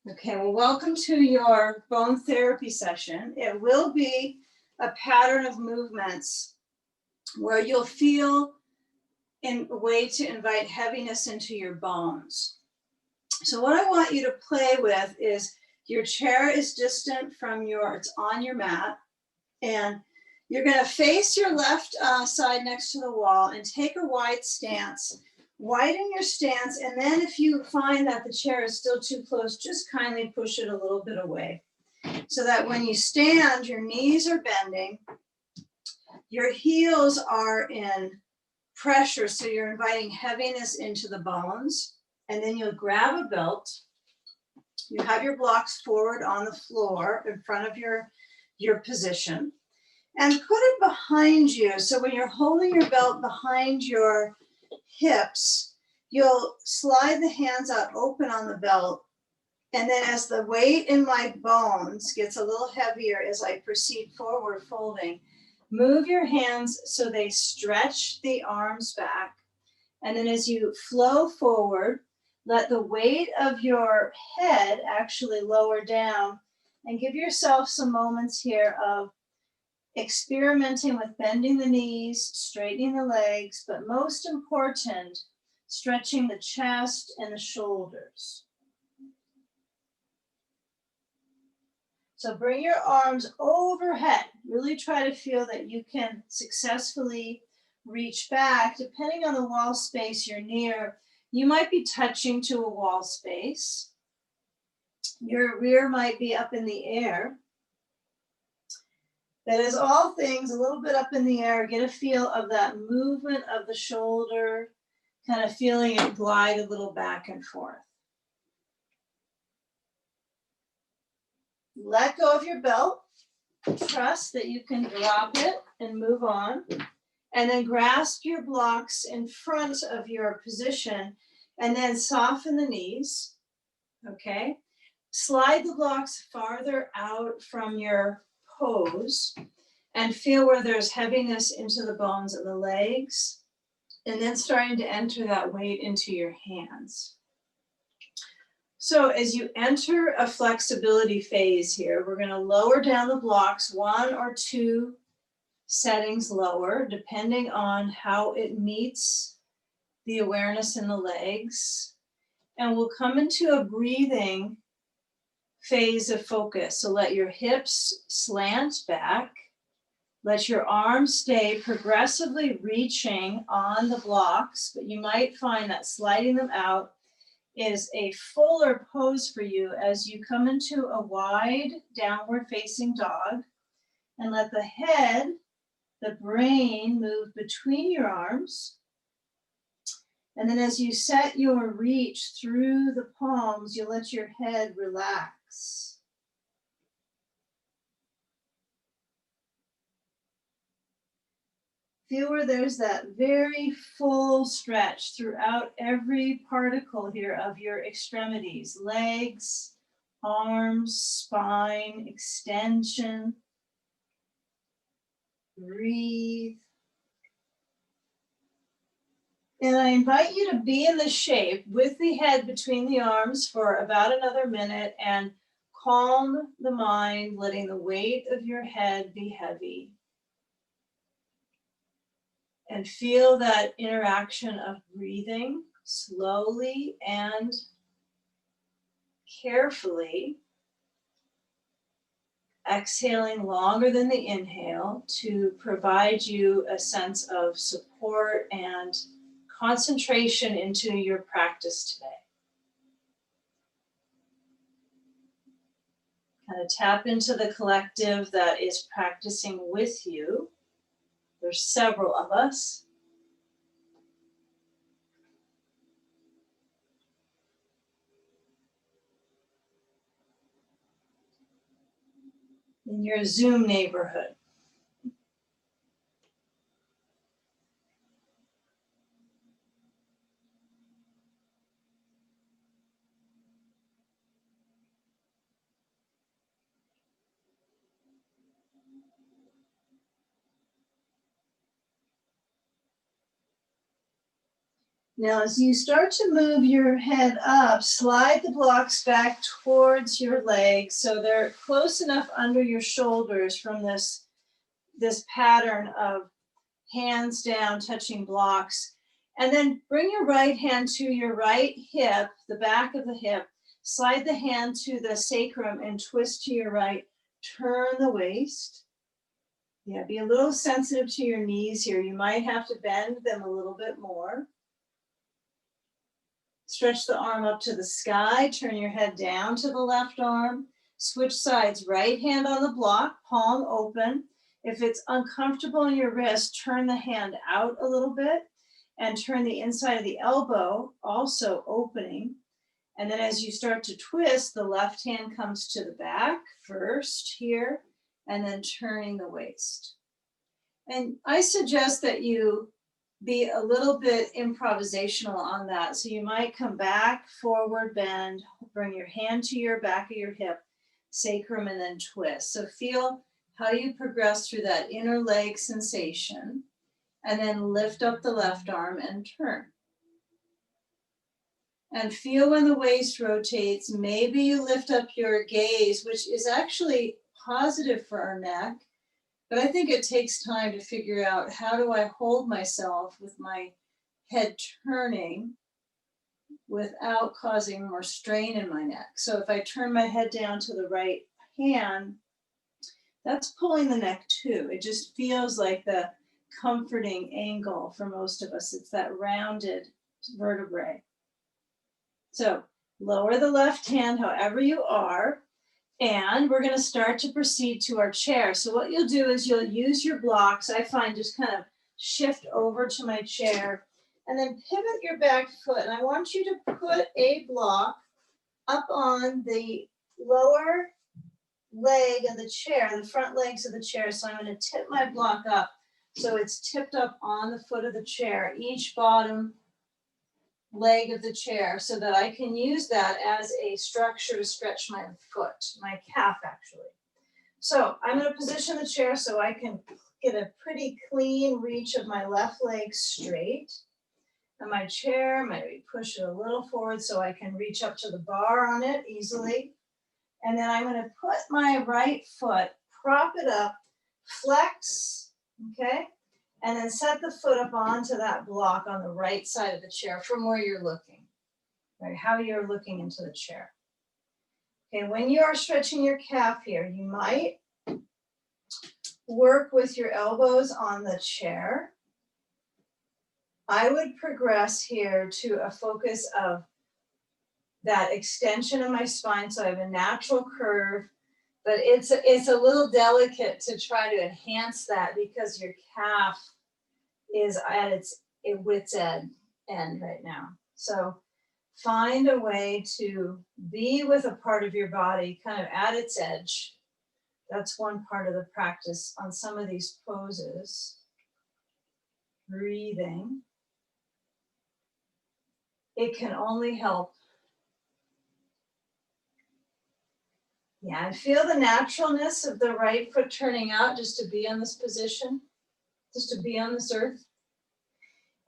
Okay, well, welcome to your bone therapy session. It will be a pattern of movements where you'll feel in a way to invite heaviness into your bones. So what I want you to play with is your chair is distant from it's on your mat, and you're going to face your left side next to the wall and take a wide stance. Widen your stance, and then if you find that the chair is still too close, just kindly push it a little bit away so that when you stand, your knees are bending, your heels are in pressure, so you're inviting heaviness into the bones, and then you'll grab a belt. You have your blocks forward on the floor in front of your position, and put it behind you. So when you're holding your belt behind your hips, you'll slide the hands out open on the belt. And then as the weight in my bones gets a little heavier as I proceed forward folding, move your hands so they stretch the arms back. And then as you flow forward, let the weight of your head actually lower down, and give yourself some moments here of experimenting with bending the knees, straightening the legs, but most important, stretching the chest and the shoulders. So bring your arms overhead. Really try to feel that you can successfully reach back. Depending on the wall space you're near, you might be touching to a wall space. Your rear might be up in the air. That is all things a little bit up in the air. Get a feel of that movement of the shoulder, kind of feeling it glide a little back and forth. Let go of your belt. Trust that you can drop it and move on. And then grasp your blocks in front of your position, and then soften the knees. Okay? Slide the blocks farther out from your pose and feel where there's heaviness into the bones of the legs, and then starting to enter that weight into your hands. So as you enter a flexibility phase here, we're going to lower down the blocks, 1 or 2 settings lower, depending on how it meets the awareness in the legs. And we'll come into a breathing phase of focus. So let your hips slant back. Let your arms stay progressively reaching on the blocks, but you might find that sliding them out is a fuller pose for you as you come into a wide downward facing dog. And let the head, the brain move between your arms. And then as you set your reach through the palms, you let your head relax. Feel where there's that very full stretch throughout every particle here of your extremities, legs, arms, spine, extension. Breathe. And I invite you to be in this shape with the head between the arms for about another minute, and calm the mind, letting the weight of your head be heavy. And feel that interaction of breathing slowly and carefully, exhaling longer than the inhale to provide you a sense of support and concentration into your practice today. Kind of tap into the collective that is practicing with you. There's several of us. In your Zoom neighborhood. Now, as you start to move your head up, slide the blocks back towards your legs so they're close enough under your shoulders from this pattern of hands down touching blocks. And then bring your right hand to your right hip, the back of the hip. Slide the hand to the sacrum and twist to your right. Turn the waist. Yeah, be a little sensitive to your knees here. You might have to bend them a little bit more. Stretch the arm up to the sky, turn your head down to the left arm, switch sides, right hand on the block, palm open. If it's uncomfortable in your wrist, turn the hand out a little bit and turn the inside of the elbow also opening. And then as you start to twist, the left hand comes to the back first here, and then turning the waist. And I suggest that you be a little bit improvisational on that. So you might come back, forward bend, bring your hand to your back of your hip, sacrum, and then twist. So feel how you progress through that inner leg sensation, and then lift up the left arm and turn. And feel when the waist rotates. Maybe you lift up your gaze, which is actually positive for our neck. But I think it takes time to figure out, how do I hold myself with my head turning without causing more strain in my neck? So if I turn my head down to the right hand, that's pulling the neck too. It just feels like the comforting angle for most of us. It's that rounded vertebrae. So lower the left hand however you are. And we're going to start to proceed to our chair. So what you'll do is you'll use your blocks. I find just kind of shift over to my chair and then pivot your back foot. And I want you to put a block up on the lower leg of the chair, the front legs of the chair. So I'm going to tip my block up so it's tipped up on the foot of the chair, each bottom leg of the chair, so that I can use that as a structure to stretch my foot, my calf actually. So I'm going to position the chair so I can get a pretty clean reach of my left leg straight. And my chair, maybe push it a little forward so I can reach up to the bar on it easily. And then I'm going to put my right foot, prop it up, flex, okay? And then set the foot up onto that block on the right side of the chair from where you're looking, right? How you're looking into the chair. Okay, when you are stretching your calf here, you might work with your elbows on the chair. I would progress here to a focus of that extension of my spine, so I have a natural curve, but it's a little delicate to try to enhance that because your calf is at its wit's end right now. So find a way to be with a part of your body kind of at its edge. That's one part of the practice on some of these poses. Breathing. It can only help. Yeah, and feel the naturalness of the right foot turning out just to be in this position, just to be on this earth.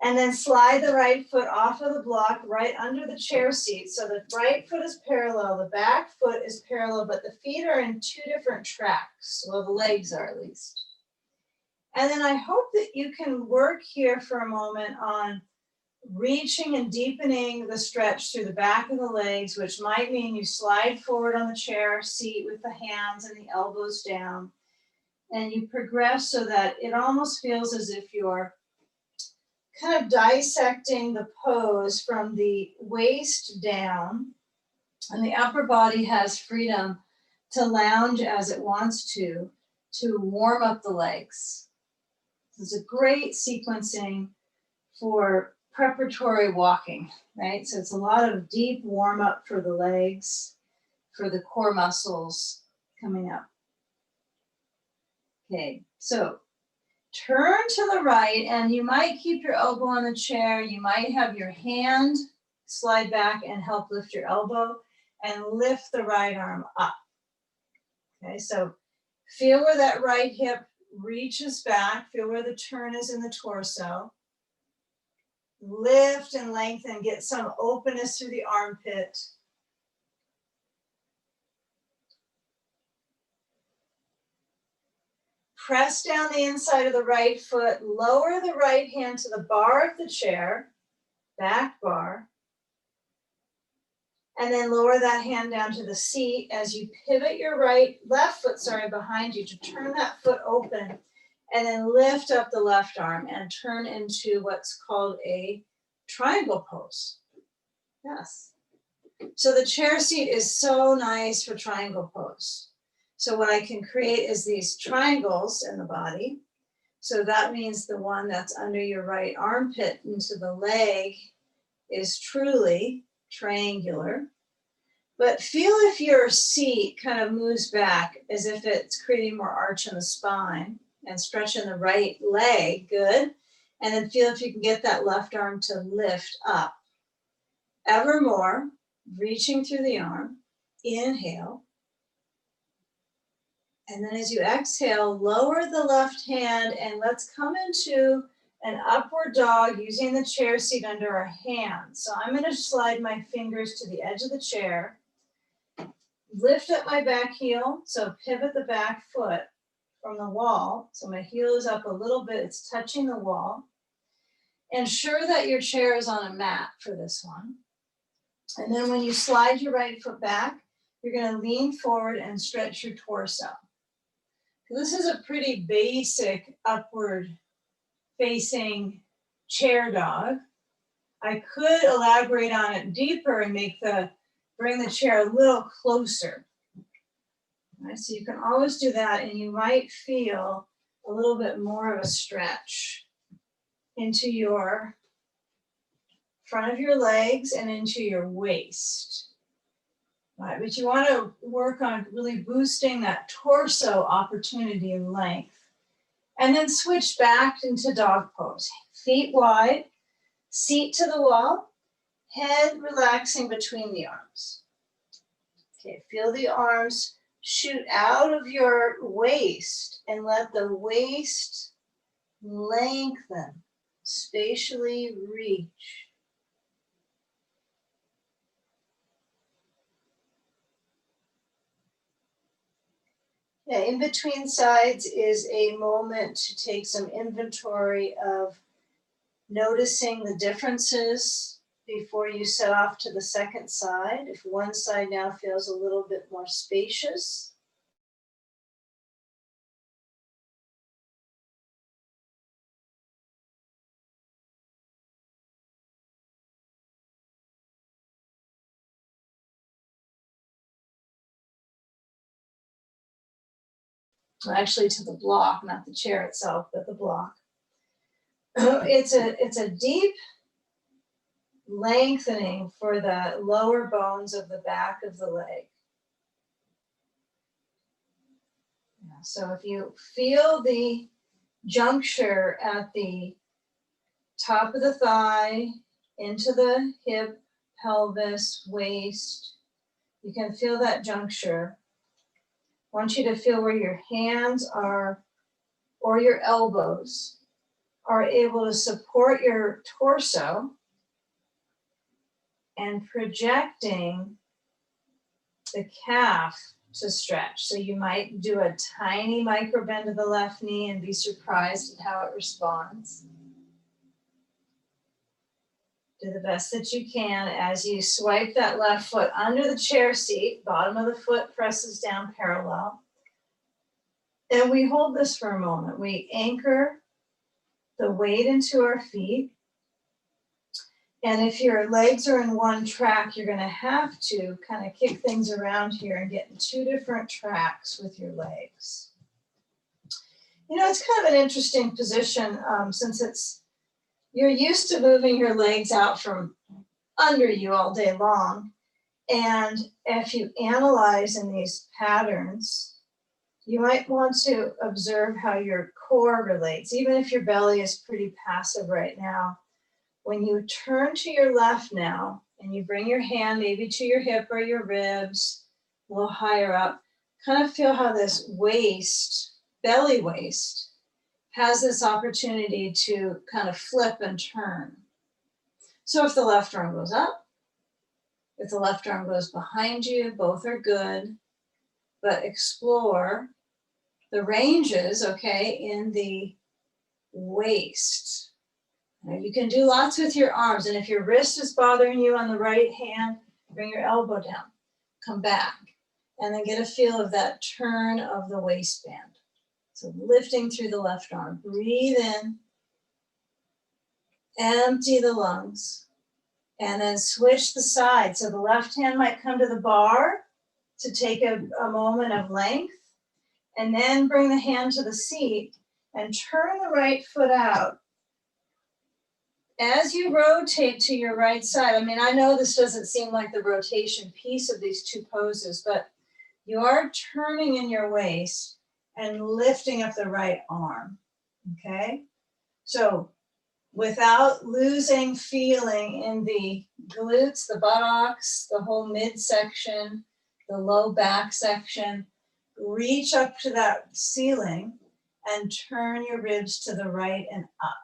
And then slide the right foot off of the block right under the chair seat. So the right foot is parallel, the back foot is parallel, but the feet are in two different tracks. Well, the legs are at least. And then I hope that you can work here for a moment on reaching and deepening the stretch through the back of the legs, which might mean you slide forward on the chair seat with the hands and the elbows down. And you progress so that it almost feels as if you're kind of dissecting the pose from the waist down, and the upper body has freedom to lounge as it wants to warm up the legs. It's a great sequencing for preparatory walking, right? So it's a lot of deep warm up for the legs, for the core muscles coming up. Okay, so turn to the right, and you might keep your elbow on the chair. You might have your hand slide back and help lift your elbow and lift the right arm up. Okay, so feel where that right hip reaches back. Feel where the turn is in the torso. Lift and lengthen, get some openness through the armpit. Press down the inside of the right foot, lower the right hand to the bar of the chair, back bar, and then lower that hand down to the seat as you pivot your left foot behind you to turn that foot open, and then lift up the left arm and turn into what's called a triangle pose. Yes. So the chair seat is so nice for triangle pose. So what I can create is these triangles in the body. So that means the one that's under your right armpit into the leg is truly triangular. But feel if your seat kind of moves back as if it's creating more arch in the spine and stretching the right leg, good. And then feel if you can get that left arm to lift up. Ever more, reaching through the arm, inhale. And then as you exhale, lower the left hand and let's come into an upward dog using the chair seat under our hands. So I'm going to slide my fingers to the edge of the chair, lift up my back heel, so pivot the back foot from the wall. So my heel is up a little bit, it's touching the wall. Ensure that your chair is on a mat for this one. And then when you slide your right foot back, you're going to lean forward and stretch your torso. This is a pretty basic upward facing chair dog. I could elaborate on it deeper and bring the chair a little closer. Right, so you can always do that, and you might feel a little bit more of a stretch into your front of your legs and into your waist. Right, but you want to work on really boosting that torso opportunity and length. And then switch back into dog pose. Feet wide, seat to the wall, head relaxing between the arms. Okay, feel the arms shoot out of your waist and let the waist lengthen, spatially reach. Yeah, in between sides is a moment to take some inventory of noticing the differences before you set off to the second side. If one side now feels a little bit more spacious. Well, actually to the block, not the chair itself, but the block. It's a deep lengthening for the lower bones of the back of the leg. Yeah, so if you feel the juncture at the top of the thigh, into the hip, pelvis, waist, you can feel that juncture. I want you to feel where your hands are or your elbows are able to support your torso and projecting the calf to stretch. So you might do a tiny micro bend of the left knee and be surprised at how it responds. Do the best that you can as you swipe that left foot under the chair seat, bottom of the foot presses down parallel. And we hold this for a moment. We anchor the weight into our feet. And if your legs are in one track, you're going to have to kind of kick things around here and get in two different tracks with your legs. You know, it's kind of an interesting position since you're used to moving your legs out from under you all day long. And if you analyze in these patterns, you might want to observe how your core relates, even if your belly is pretty passive right now. When you turn to your left now, and you bring your hand maybe to your hip or your ribs, a little higher up, kind of feel how this waist, belly waist, has this opportunity to kind of flip and turn. So if the left arm goes up, if the left arm goes behind you, both are good, but explore the ranges, okay, in the waist. Now, you can do lots with your arms, and if your wrist is bothering you on the right hand, bring your elbow down, come back, and then get a feel of that turn of the waistband. So lifting through the left arm, breathe in, empty the lungs, and then switch the side. So the left hand might come to the bar to take a moment of length, and then bring the hand to the seat and turn the right foot out. As you rotate to your right side, I mean, I know this doesn't seem like the rotation piece of these two poses, but you are turning in your waist and lifting up the right arm, okay? So without losing feeling in the glutes, the buttocks, the whole midsection, the low back section, reach up to that ceiling and turn your ribs to the right and up.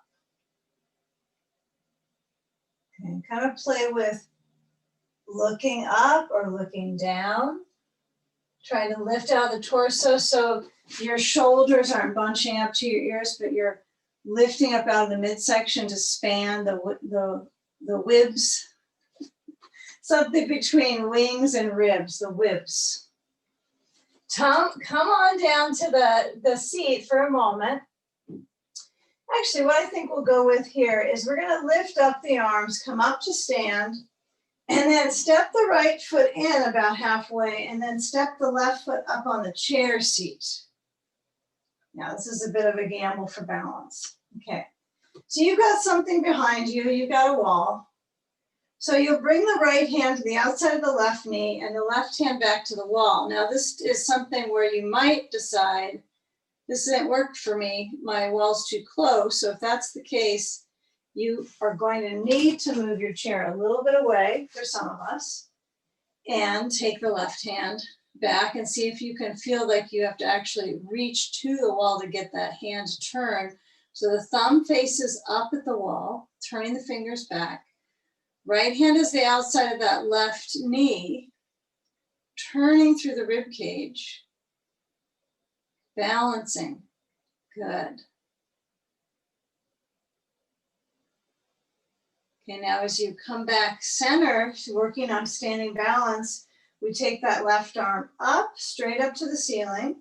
Okay, kind of play with looking up or looking down. Try to lift out the torso so your shoulders aren't bunching up to your ears, but you're lifting up out of the midsection to span the ribs. Something between wings and ribs, the ribs. Come on down to the seat for a moment. Actually, what I think we'll go with here is we're going to lift up the arms, come up to stand, and then step the right foot in about halfway, and then step the left foot up on the chair seat. Now, this is a bit of a gamble for balance. Okay, so you've got something behind you, you've got a wall. So you'll bring the right hand to the outside of the left knee and the left hand back to the wall. Now, this is something where you might decide, this didn't work for me, my wall's too close. So if that's the case, you are going to need to move your chair a little bit away for some of us and take the left hand back and see if you can feel like you have to actually reach to the wall to get that hand to turn. So the thumb faces up at the wall, turning the fingers back. Right hand is the outside of that left knee, turning through the rib cage, balancing. Good. Okay, now as you come back center, working on standing balance, we take that left arm up, straight up to the ceiling.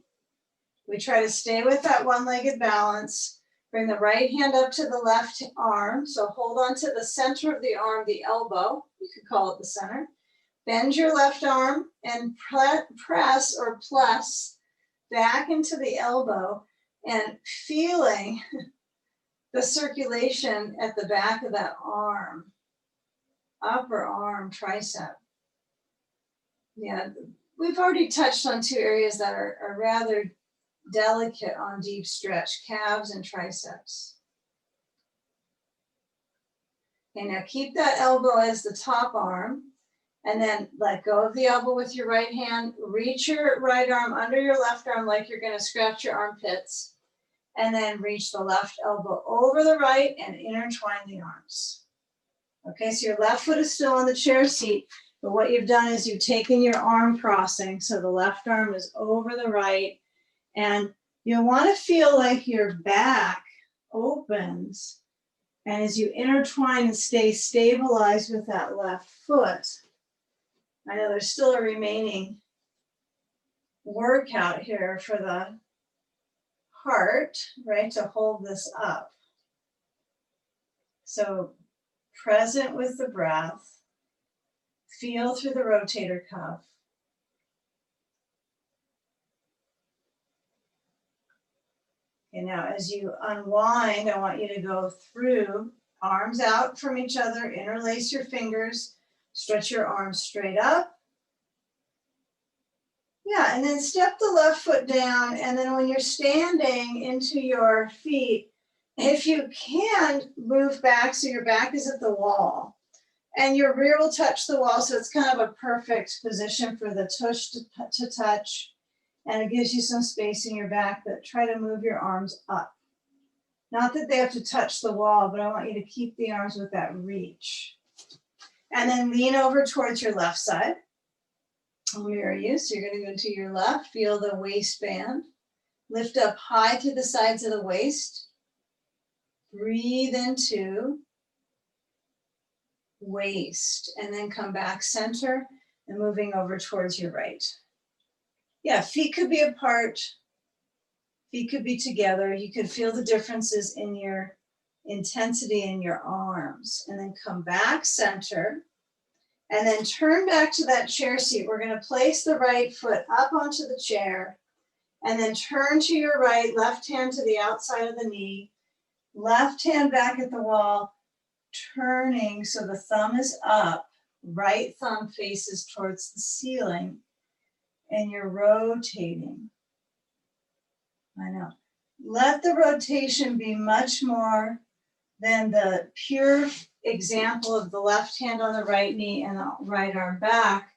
We try to stay with that one-legged balance. Bring the right hand up to the left arm. So hold on to the center of the arm, the elbow. You could call it the center. Bend your left arm and press or plus back into the elbow and feeling the circulation at the back of that arm, upper arm, tricep. Yeah, we've already touched on two areas that are rather delicate on deep stretch, calves and triceps. Okay, now keep that elbow as the top arm and then let go of the elbow with your right hand. Reach your right arm under your left arm like you're going to scratch your armpits. And then reach the left elbow over the right and intertwine the arms. Okay, so your left foot is still on the chair seat, but what you've done is you've taken your arm crossing, so the left arm is over the right, and you'll want to feel like your back opens, and as you intertwine and stay stabilized with that left foot, I know there's still a remaining workout here for the heart, right, to hold this up. So present with the breath, feel through the rotator cuff. And now as you unwind, I want you to go through, arms out from each other, interlace your fingers, stretch your arms straight up. Yeah, and then step the left foot down, and then when you're standing into your feet, if you can, move back so your back is at the wall. And your rear will touch the wall, so it's kind of a perfect position for the tush to touch. And it gives you some space in your back, but try to move your arms up. Not that they have to touch the wall, but I want you to keep the arms with that reach. And then lean over towards your left side. I'll mirror you. So you're going to go to your left, feel the waistband. Lift up high through the sides of the waist. Breathe into waist, and then come back center and moving over towards your right. Yeah, feet could be apart. Feet could be together. You could feel the differences in your intensity in your arms, and then come back center. And then turn back to that chair seat. We're going to place the right foot up onto the chair and then turn to your right, left hand to the outside of the knee, left hand back at the wall, turning so the thumb is up, right thumb faces towards the ceiling, and you're rotating. I know. Let the rotation be much more than the pure example of the left hand on the right knee and the right arm back.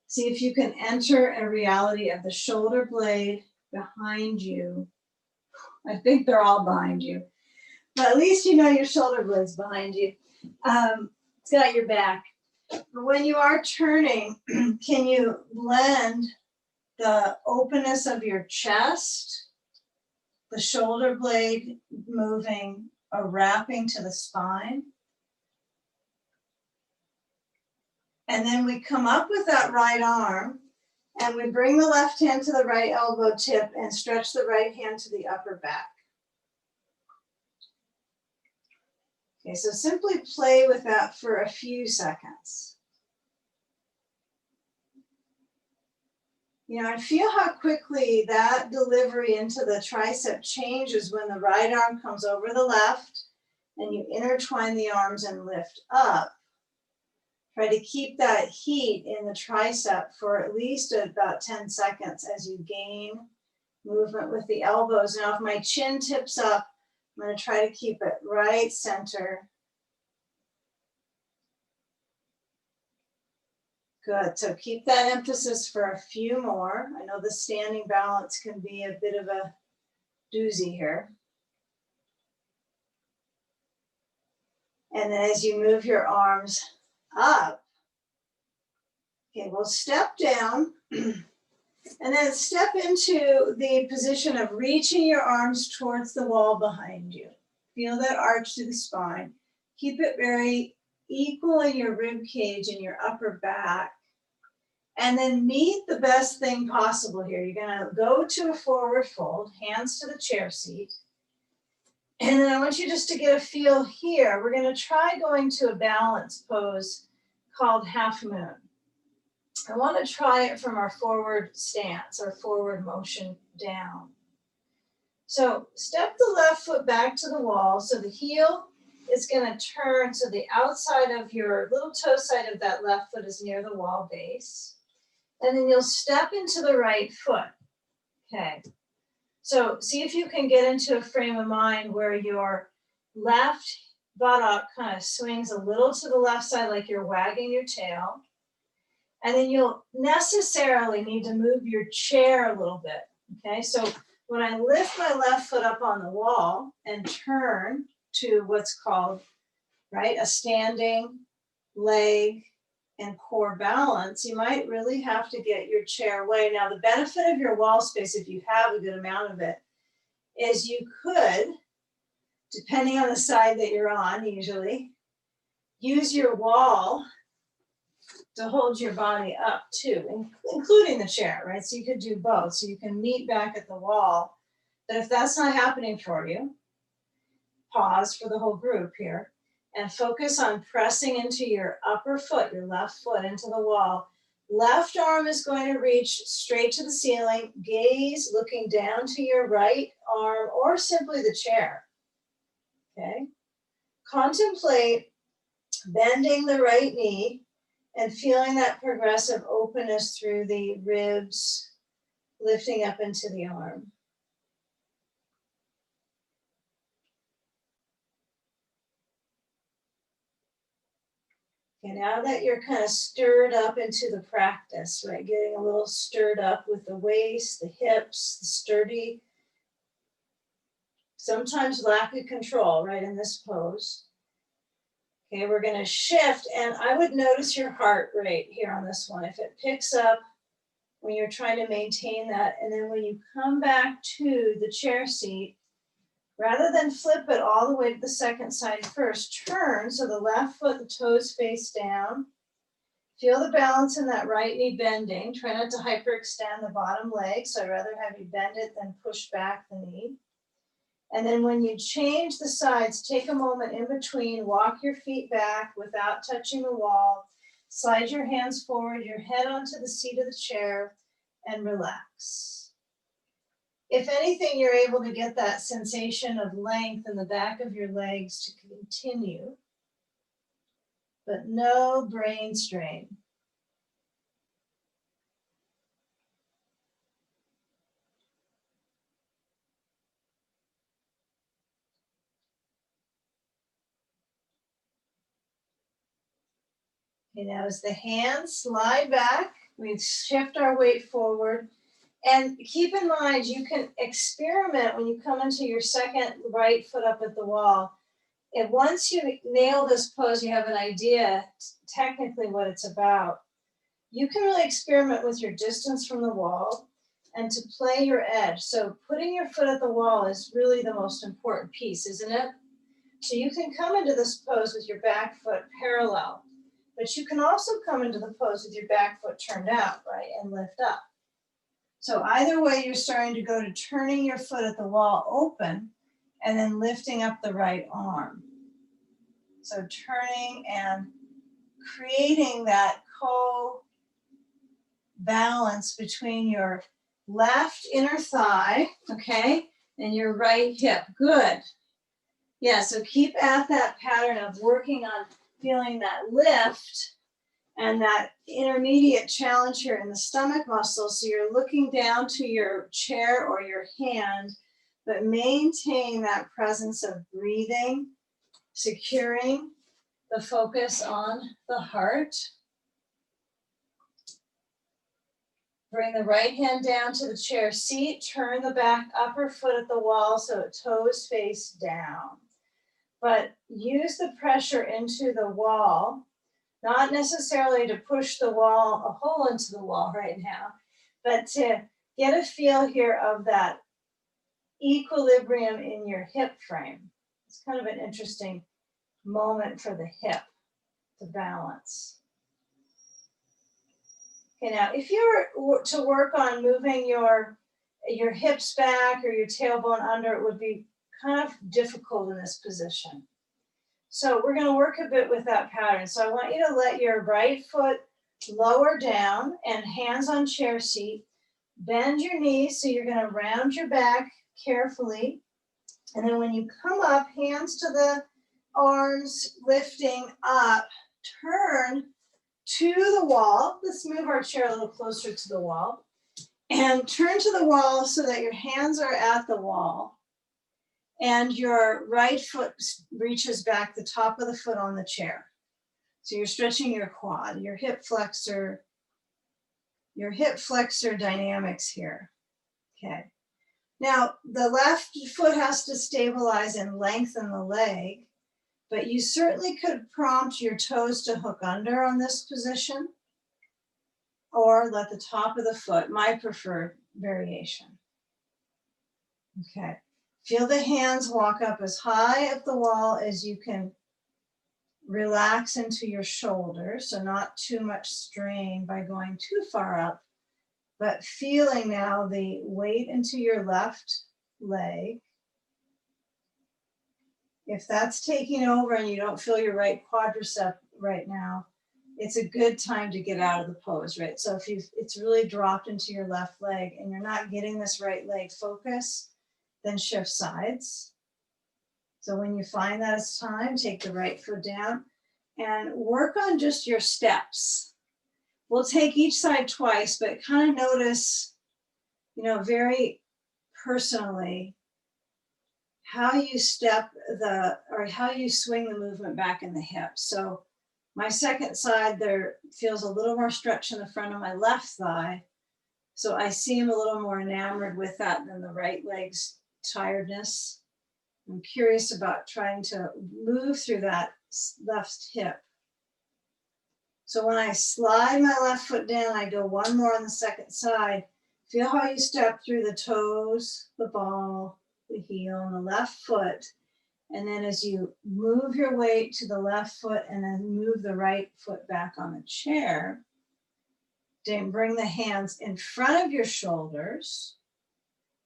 See if you can enter a reality of the shoulder blade behind you. I think they're all behind you, but at least you know your shoulder blade's behind you. It's got your back. But when you are turning, can you blend the openness of your chest, the shoulder blade moving or wrapping to the spine? And then we come up with that right arm and we bring the left hand to the right elbow tip and stretch the right hand to the upper back. Okay, so simply play with that for a few seconds. You know, and feel how quickly that delivery into the tricep changes when the right arm comes over the left and you intertwine the arms and lift up. Try to keep that heat in the tricep for at least about 10 seconds as you gain movement with the elbows. Now, if my chin tips up, I'm going to try to keep it right center. Good. So keep that emphasis for a few more. I know the standing balance can be a bit of a doozy here. And then as you move your arms up, okay, we'll step down and then step into the position of reaching your arms towards the wall behind you. Feel that arch to the spine. Keep it very equal in your rib cage and your upper back. And then meet the best thing possible here. You're going to go to a forward fold, hands to the chair seat. And then I want you just to get a feel here. We're going to try going to a balance pose called half moon. I want to try it from our forward stance, our forward motion down. So step the left foot back to the wall. So the heel is going to turn. So the outside of your little toe side of that left foot is near the wall base. And then you'll step into the right foot. Okay. So see if you can get into a frame of mind where your left buttock kind of swings a little to the left side like you're wagging your tail. And then you'll necessarily need to move your chair a little bit. Okay. So when I lift my left foot up on the wall and turn to what's called, right, a standing leg and core balance, you might really have to get your chair away. Now, the benefit of your wall space, if you have a good amount of it, is you could, depending on the side that you're on usually, use your wall to hold your body up too, including the chair, right? So you could do both. So you can meet back at the wall. But if that's not happening for you, pause for the whole group here. And focus on pressing into your upper foot, your left foot into the wall. Left arm is going to reach straight to the ceiling. Gaze looking down to your right arm or simply the chair. Okay. Contemplate bending the right knee and feeling that progressive openness through the ribs, lifting up into the arm. Okay, now that you're kind of stirred up into the practice, right? Getting a little stirred up with the waist, the hips, the sturdy, sometimes lack of control, right, in this pose. Okay, we're gonna shift, and I would notice your heart rate here on this one. If it picks up when you're trying to maintain that, and then when you come back to the chair seat, rather than flip it all the way to the second side first, turn so the left foot, the toes face down. Feel the balance in that right knee bending. Try not to hyperextend the bottom leg, so I'd rather have you bend it than push back the knee. And then when you change the sides, take a moment in between, walk your feet back without touching the wall, slide your hands forward, your head onto the seat of the chair, and relax. If anything, you're able to get that sensation of length in the back of your legs to continue, but no brain strain. Okay, now as the hands slide back, we shift our weight forward. And keep in mind, you can experiment when you come into your second right foot up at the wall. And once you nail this pose, you have an idea technically what it's about. You can really experiment with your distance from the wall and to play your edge. So putting your foot at the wall is really the most important piece, isn't it? So you can come into this pose with your back foot parallel, but you can also come into the pose with your back foot turned out, right, and lift up. So either way, you're starting to go to turning your foot at the wall open and then lifting up the right arm. So turning and creating that co-balance between your left inner thigh, okay, and your right hip. Good. Yeah, so keep at that pattern of working on feeling that lift and that intermediate challenge here in the stomach muscle. So you're looking down to your chair or your hand, but maintain that presence of breathing, securing the focus on the heart. Bring the right hand down to the chair seat, turn the back upper foot at the wall so it toes face down. But use the pressure into the wall, not necessarily to push the wall, a hole into the wall right now, but to get a feel here of that equilibrium in your hip frame. It's kind of an interesting moment for the hip to balance. Okay, now if you were to work on moving your hips back or your tailbone under, it would be kind of difficult in this position. So we're going to work a bit with that pattern. So I want you to let your right foot lower down and hands on chair seat. Bend your knees, so you're going to round your back carefully. And then when you come up, hands to the arms, lifting up, turn to the wall. Let's move our chair a little closer to the wall. And turn to the wall so that your hands are at the wall. And your right foot reaches back, the top of the foot on the chair. So you're stretching your quad, your hip flexor dynamics here. Okay. Now, the left foot has to stabilize and lengthen the leg, but you certainly could prompt your toes to hook under on this position, or let the top of the foot, my preferred variation. Okay. Feel the hands walk up as high up the wall as you can. Relax into your shoulders, so not too much strain by going too far up, but feeling now the weight into your left leg. If that's taking over and you don't feel your right quadricep right now, it's a good time to get out of the pose, right? So if it's really dropped into your left leg and you're not getting this right leg focus, then shift sides. So when you find that it's time, take the right foot down and work on just your steps. We'll take each side twice, but kind of notice, very personally, how you step or how you swing the movement back in the hips. So my second side there feels a little more stretch in the front of my left thigh. So I seem a little more enamored with that than the right leg's tiredness. I'm curious about trying to move through that left hip. So when I slide my left foot down, I go one more on the second side. Feel how you step through the toes, the ball, the heel, and the left foot. And then as you move your weight to the left foot and then move the right foot back on the chair, then bring the hands in front of your shoulders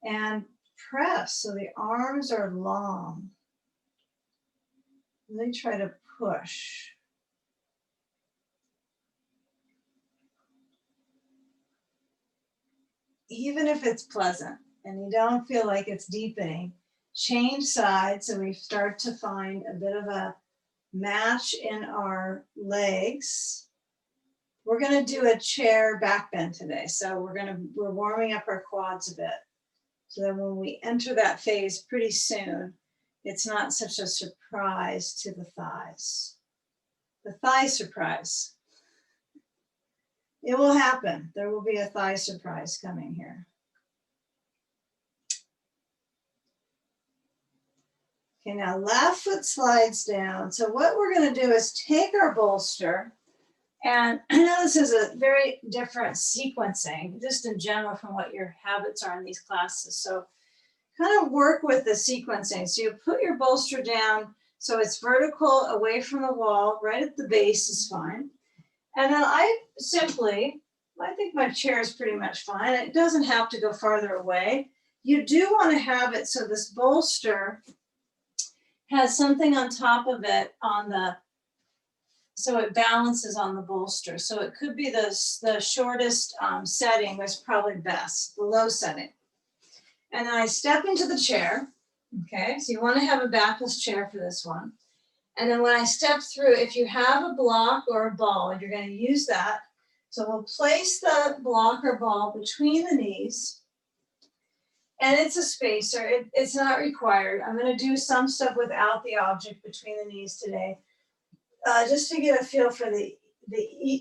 and press so the arms are long. Really try to push. Even if it's pleasant and you don't feel like it's deepening, change sides so we start to find a bit of a match in our legs. We're going to do a chair back bend today. So we're warming up our quads a bit. So that when we enter that phase pretty soon, it's not such a surprise to the thighs. The thigh surprise. It will happen. There will be a thigh surprise coming here. Okay, now left foot slides down. So what we're going to do is take our bolster, and I know this is a very different sequencing, just in general from what your habits are in these classes. So kind of work with the sequencing. So you put your bolster down so it's vertical away from the wall, right at the base is fine. And then I think my chair is pretty much fine. It doesn't have to go farther away. You do want to have it so this bolster has something on top of it so it balances on the bolster. So it could be the shortest setting was probably best, the low setting. And then I step into the chair. Okay, so you want to have a backless chair for this one. And then when I step through, if you have a block or a ball, you're going to use that. So we'll place the block or ball between the knees. And it's a spacer. It's not required. I'm going to do some stuff without the object between the knees today, just to get a feel for the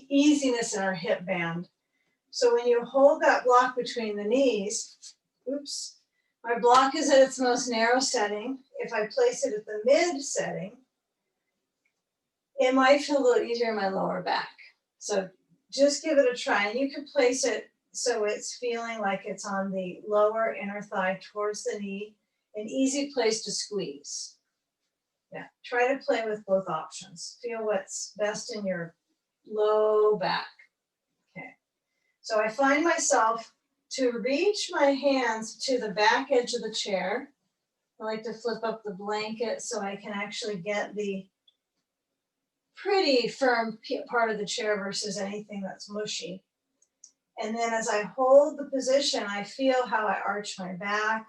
easiness in our hip band. So when you hold that block between the knees, oops, my block is at its most narrow setting. If I place it at the mid setting, it might feel a little easier in my lower back. So just give it a try. And you can place it so it's feeling like it's on the lower inner thigh towards the knee, an easy place to squeeze. Yeah, try to play with both options. Feel what's best in your low back. Okay, so I find myself to reach my hands to the back edge of the chair. I like to flip up the blanket so I can actually get the pretty firm part of the chair versus anything that's mushy. And then as I hold the position, I feel how I arch my back.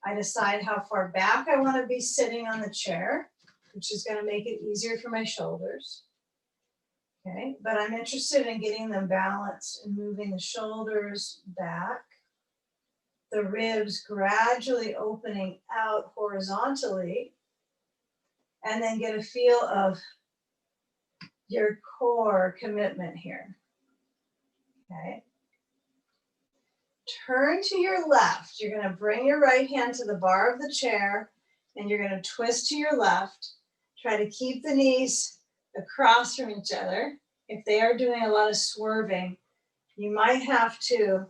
I decide how far back I want to be sitting on the chair, which is going to make it easier for my shoulders. Okay, but I'm interested in getting them balanced and moving the shoulders back, the ribs gradually opening out horizontally, and then get a feel of your core commitment here. Okay. Turn to your left. You're going to bring your right hand to the bar of the chair, and you're going to twist to your left. Try to keep the knees across from each other. If they are doing a lot of swerving, you might have to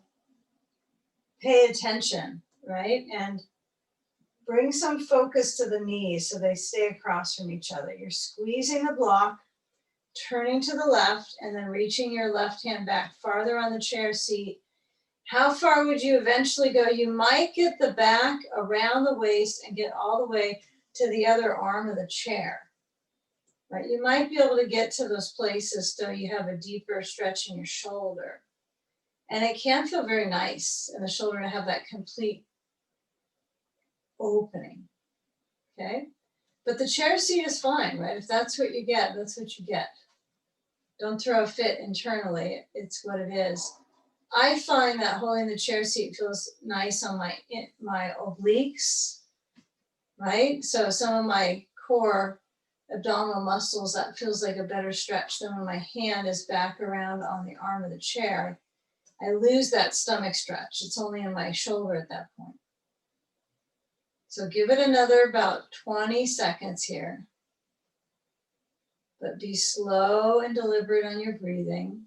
pay attention, right? And bring some focus to the knees so they stay across from each other. You're squeezing the block, turning to the left, and then reaching your left hand back farther on the chair seat. How far would you eventually go? You might get the back around the waist and get all the way to the other arm of the chair. Right? You might be able to get to those places so you have a deeper stretch in your shoulder. And it can feel very nice in the shoulder to have that complete opening. Okay? But the chair seat is fine, right? If that's what you get, that's what you get. Don't throw a fit internally. It's what it is. I find that holding the chair seat feels nice on my obliques, right? So some of my core abdominal muscles, that feels like a better stretch than when my hand is back around on the arm of the chair. I lose that stomach stretch. It's only in my shoulder at that point. So give it another about 20 seconds here. but be slow and deliberate on your breathing.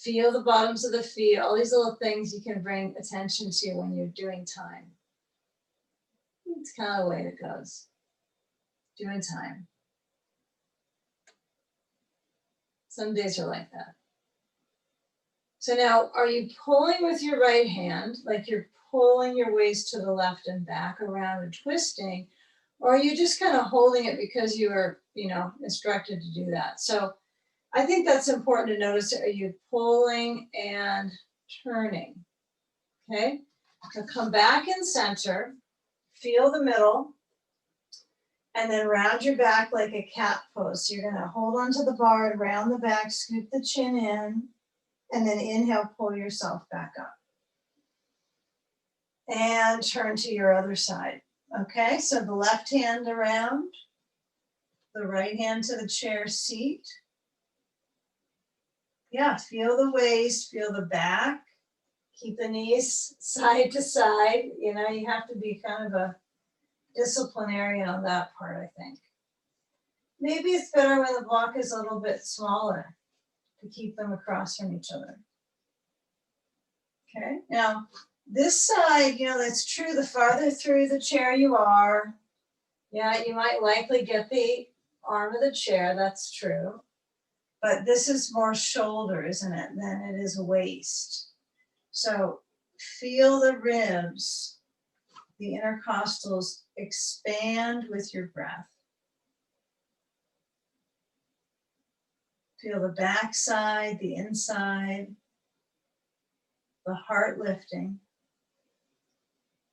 Feel the bottoms of the feet, all these little things you can bring attention to when you're doing time. It's kind of the way it goes. Doing time. Some days are like that. So now, are you pulling with your right hand, like you're pulling your waist to the left and back around and twisting, or are you just kind of holding it because you were, instructed to do that? So I think that's important to notice. Are you pulling and turning? Okay, so come back in center, feel the middle, and then round your back like a cat pose. So you're gonna hold onto the bar and round the back, scoop the chin in, and then inhale, pull yourself back up. And turn to your other side. Okay, so the left hand around, the right hand to the chair seat. Yeah, feel the waist, feel the back. Keep the knees side to side. You have to be kind of a disciplinarian on that part, I think. Maybe it's better when the block is a little bit smaller to keep them across from each other. Okay, now this side, that's true. The farther through the chair you are, you might likely get the arm of the chair, that's true. But this is more shoulder, isn't it, than it is waist. So feel the ribs, the intercostals expand with your breath. Feel the back side, the inside, the heart lifting.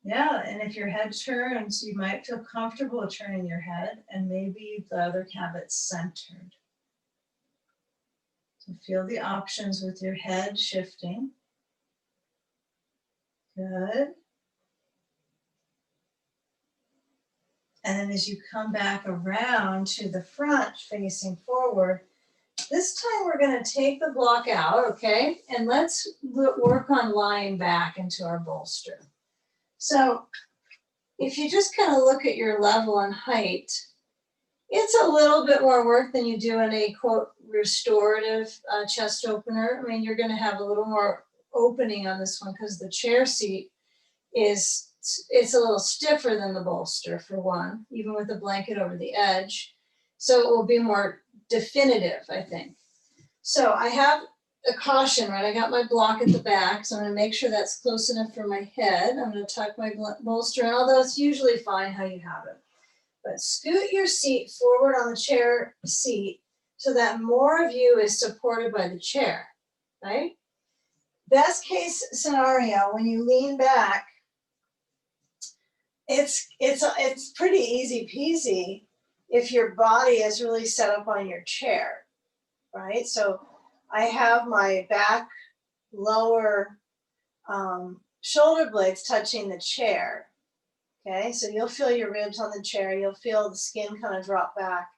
Yeah, and if your head turns, you might feel comfortable turning your head, and maybe the other have it centered. So feel the options with your head shifting. Good. And then as you come back around to the front, facing forward, this time we're going to take the block out, okay? And let's work on lying back into our bolster. So if you just kind of look at your level and height, it's a little bit more work than you do in a, quote, restorative chest opener. I mean, you're going to have a little more opening on this one because the chair seat it's a little stiffer than the bolster, for one, even with the blanket over the edge. So it will be more definitive, I think. So I have a caution, right? I got my block at the back, so I'm going to make sure that's close enough for my head. I'm going to tuck my bolster in, although it's usually fine how you have it. But scoot your seat forward on the chair seat so that more of you is supported by the chair, right? Best case scenario, when you lean back, it's pretty easy peasy if your body is really set up on your chair, right? So I have my back lower shoulder blades touching the chair. Okay, so you'll feel your ribs on the chair. You'll feel the skin kind of drop back.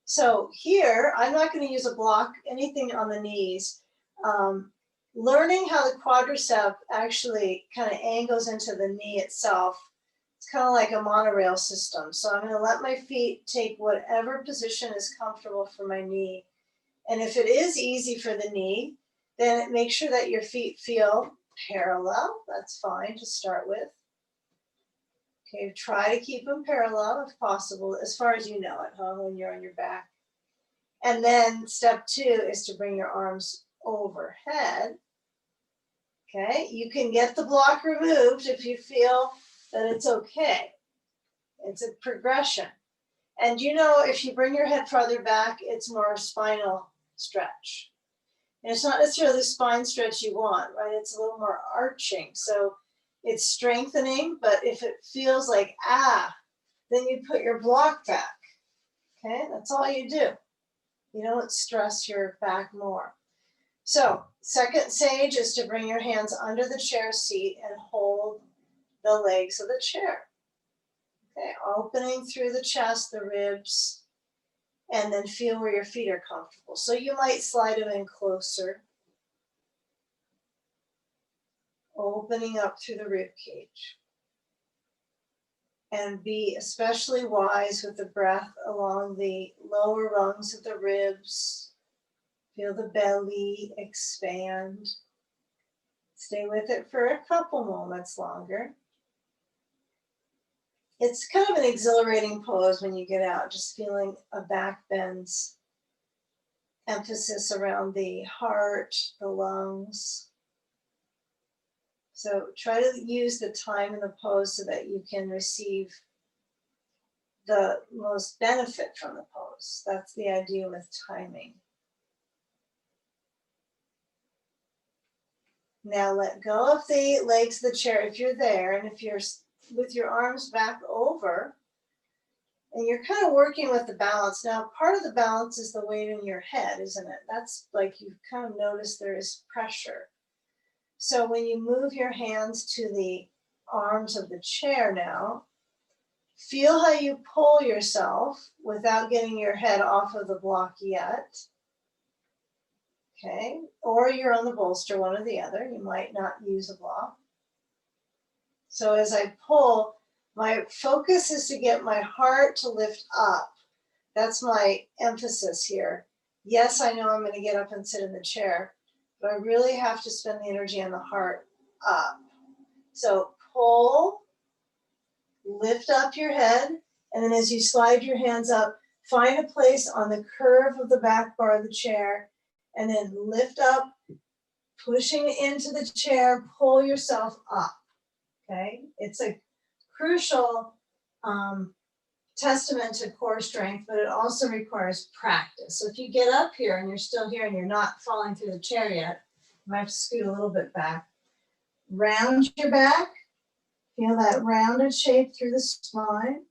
So here, I'm not going to use a block, anything on the knees. Learning how the quadricep actually kind of angles into the knee itself. It's kind of like a monorail system. So I'm going to let my feet take whatever position is comfortable for my knee. And if it is easy for the knee, then make sure that your feet feel parallel. That's fine to start with. Okay, try to keep them parallel if possible, as far as you know at home when you're on your back. And then step 2 is to bring your arms overhead. Okay, you can get the block removed if you feel that it's okay. It's a progression. And if you bring your head farther back, it's more spinal stretch. And it's not necessarily the spine stretch you want, right? It's a little more arching. So it's strengthening, but if it feels like, then you put your block back. Okay, that's all you do. You don't stress your back more. So second stage is to bring your hands under the chair seat and hold the legs of the chair. Okay, opening through the chest, the ribs, and then feel where your feet are comfortable. So you might slide them in closer. Opening up through the rib cage. And be especially wise with the breath along the lower rungs of the ribs. Feel the belly expand. Stay with it for a couple moments longer. It's kind of an exhilarating pose when you get out, just feeling a back bends, emphasis around the heart, the lungs. So try to use the time in the pose so that you can receive the most benefit from the pose. That's the idea with timing. Now let go of the legs of the chair if you're there, and if you're with your arms back over, and you're kind of working with the balance. Now, part of the balance is the weight in your head, isn't it? That's like you've kind of noticed there is pressure. So when you move your hands to the arms of the chair now, feel how you pull yourself without getting your head off of the block yet. Okay, or you're on the bolster, one or the other. You might not use a block. So as I pull, my focus is to get my heart to lift up. That's my emphasis here. Yes, I know I'm going to get up and sit in the chair, but I really have to spend the energy on the heart up. So pull, lift up your head, and then as you slide your hands up, find a place on the curve of the back bar of the chair, and then lift up, pushing into the chair, pull yourself up, okay? It's a crucial testament to core strength, but it also requires practice. So if you get up here and you're still here and you're not falling through the chair yet, you might have to scoot a little bit back. Round your back, feel that rounded shape through the spine.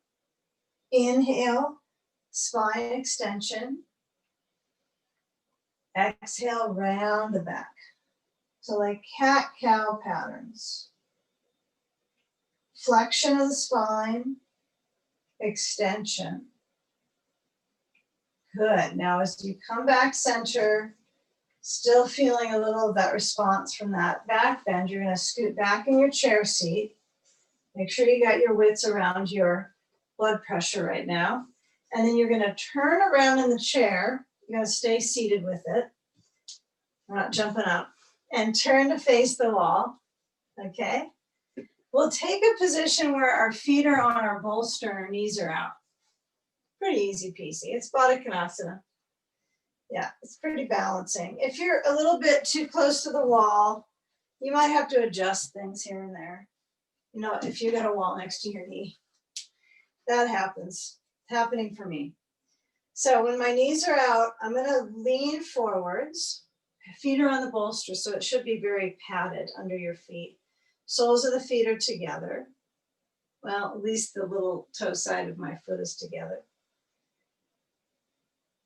Inhale, spine extension. Exhale, round the back. So like cat-cow patterns. Flexion of the spine, extension. Good. Now as you come back center, still feeling a little of that response from that back bend, you're going to scoot back in your chair seat. Make sure you got your wits around your blood pressure right now. And then you're going to turn around in the chair. You're going to stay seated with it. We're not jumping up. And turn to face the wall. Okay? We'll take a position where our feet are on our bolster and our knees are out. Pretty easy peasy. It's Baddha Konasana. Yeah, it's pretty balancing. If you're a little bit too close to the wall, you might have to adjust things here and there. You know, if you got a wall next to your knee, that happens. It's happening for me. So when my knees are out, I'm going to lean forwards. Feet are on the bolster, so it should be very padded under your feet. Soles of the feet are together. Well, at least the little toe side of my foot is together.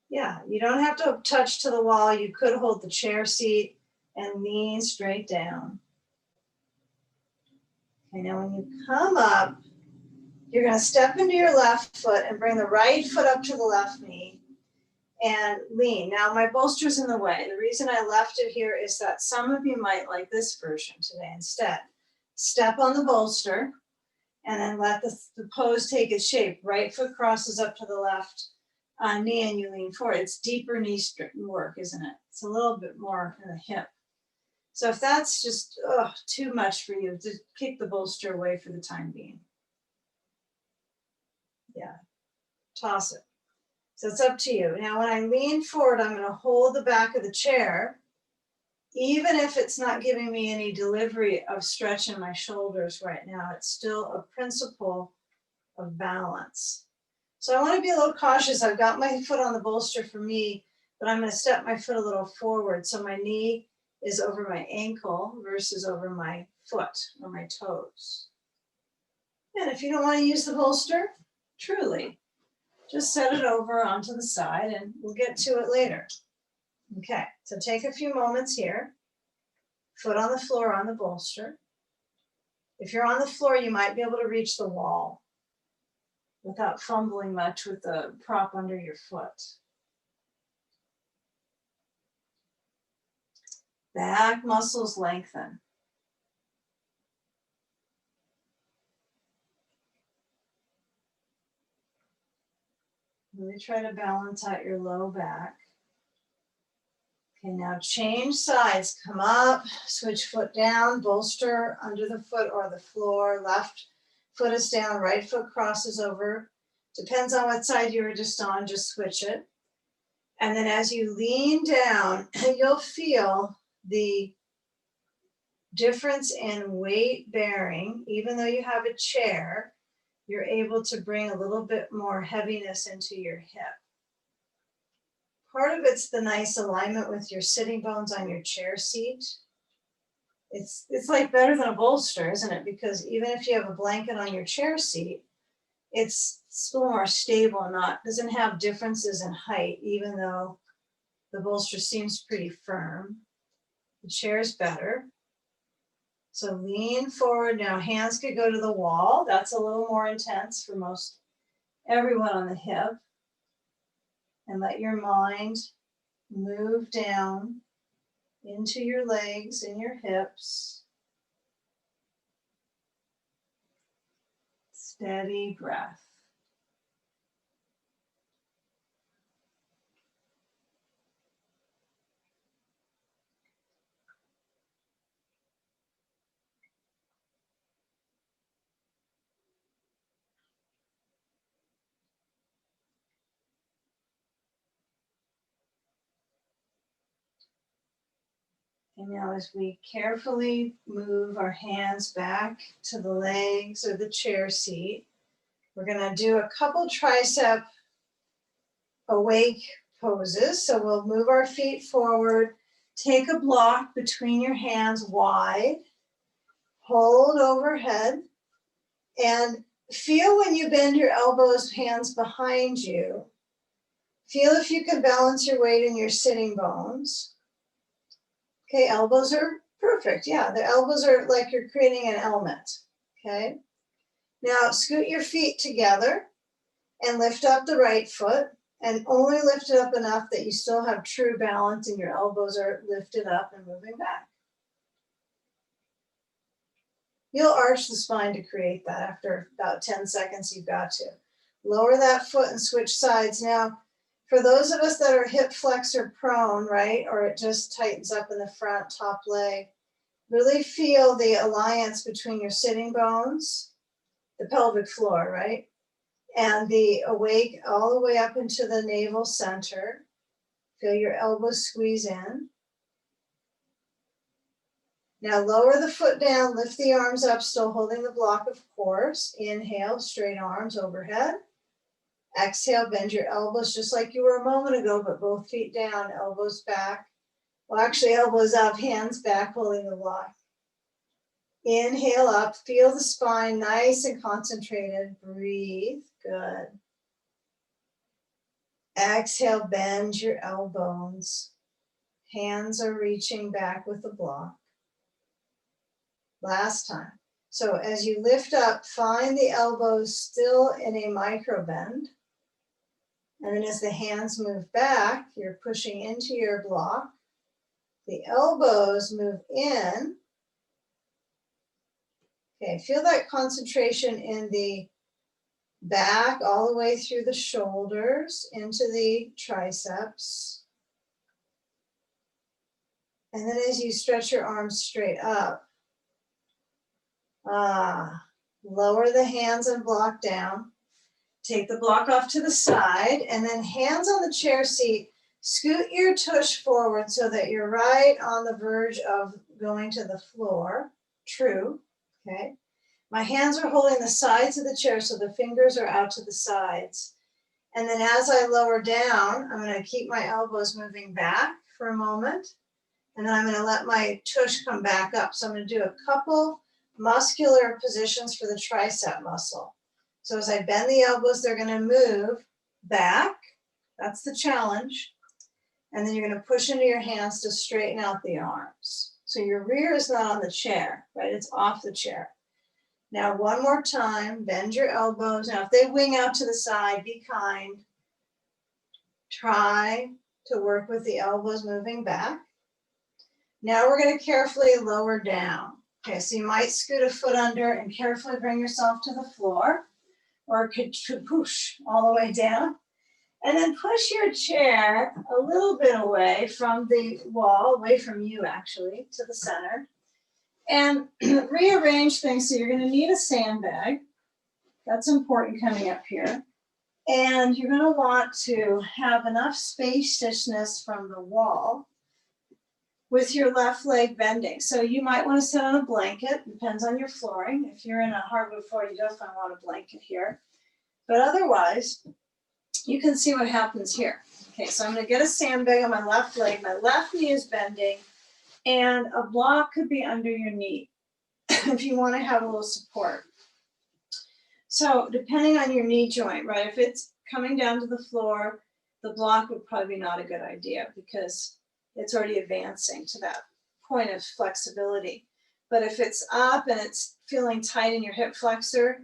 Yeah, you don't have to touch to the wall. You could hold the chair seat and lean straight down. Okay, now when you come up, you're going to step into your left foot and bring the right foot up to the left knee and lean. Now my bolster's in the way. The reason I left it here is that some of you might like this version today instead. Step on the bolster and then let the pose take its shape. Right foot crosses up to the left knee and you lean forward. It's deeper knee work, isn't it? It's a little bit more in the hip. So if that's just too much for you, just kick the bolster away for the time being. Yeah, toss it. So it's up to you. Now when I lean forward, I'm going to hold the back of the chair, even if it's not giving me any delivery of stretch in my shoulders right now. It's still a principle of balance. So I want to be a little cautious. I've got my foot on the bolster for me, but I'm going to step my foot a little forward. So my knee is over my ankle versus over my foot or my toes. And if you don't want to use the bolster, truly, just set it over onto the side and we'll get to it later. Okay, so take a few moments here. Foot on the floor on the bolster. If you're on the floor, you might be able to reach the wall without fumbling much with the prop under your foot. Back muscles lengthen. Really try to balance out your low back. Okay, now change sides. Come up, switch foot down, bolster under the foot or the floor. Left foot is down, right foot crosses over. Depends on what side you were just on, just switch it. And then as you lean down, you'll feel the difference in weight bearing. Even though you have a chair, you're able to bring a little bit more heaviness into your hip. Part of it's the nice alignment with your sitting bones on your chair seat. It's like better than a bolster, isn't it? Because even if you have a blanket on your chair seat, it's a little more stable, doesn't have differences in height, even though the bolster seems pretty firm. The chair is better. So lean forward now. Hands could go to the wall. That's a little more intense for most everyone on the hip. And let your mind move down into your legs and your hips. Steady breath. And now as we carefully move our hands back to the legs or the chair seat, we're going to do a couple tricep awake poses. So we'll move our feet forward, take a block between your hands wide, hold overhead, and feel when you bend your elbows, hands behind you. Feel if you can balance your weight in your sitting bones. Okay, elbows are perfect. Yeah, the elbows are like you're creating an element. Okay, now scoot your feet together and lift up the right foot, and only lift it up enough that you still have true balance and your elbows are lifted up and moving back. You'll arch the spine to create that. After about 10 seconds, you've got to. Lower that foot and switch sides. Now, for those of us that are hip flexor prone, right, or it just tightens up in the front top leg, really feel the alliance between your sitting bones, the pelvic floor, right, and the awake all the way up into the navel center. Feel your elbows squeeze in. Now lower the foot down, lift the arms up, still holding the block, of course. Inhale, straight arms overhead. Exhale, bend your elbows just like you were a moment ago, but both feet down, elbows back. Well, actually, elbows up, hands back, holding the block. Inhale up, feel the spine nice and concentrated. Breathe, good. Exhale, bend your elbows. Hands are reaching back with the block. Last time. So as you lift up, find the elbows still in a micro bend. And then as the hands move back, you're pushing into your block. The elbows move in. Okay, feel that concentration in the back all the way through the shoulders into the triceps. And then as you stretch your arms straight up, lower the hands and block down. Take the block off to the side, and then hands on the chair seat. Scoot your tush forward so that you're right on the verge of going to the floor. True, okay? My hands are holding the sides of the chair so the fingers are out to the sides. And then as I lower down, I'm going to keep my elbows moving back for a moment. And then I'm going to let my tush come back up. So I'm going to do a couple muscular positions for the tricep muscle. So as I bend the elbows, they're going to move back. That's the challenge. And then you're going to push into your hands to straighten out the arms. So your rear is not on the chair, right? It's off the chair. Now, one more time, bend your elbows. Now, if they wing out to the side, be kind. Try to work with the elbows moving back. Now we're going to carefully lower down. Okay, so you might scoot a foot under and carefully bring yourself to the floor, or could push all the way down. And then push your chair a little bit away from the wall, away from you actually, to the center. And rearrange things. So you're going to need a sandbag. That's important coming up here. And you're going to want to have enough spaciousness from the wall with your left leg bending. So you might want to sit on a blanket, depends on your flooring. If you're in a hardwood floor, you definitely want a blanket here. But otherwise, you can see what happens here. Okay, so I'm going to get a sandbag on my left leg. My left knee is bending, and a block could be under your knee if you want to have a little support. So depending on your knee joint, right, if it's coming down to the floor, the block would probably be not a good idea because it's already advancing to that point of flexibility. But if it's up and it's feeling tight in your hip flexor,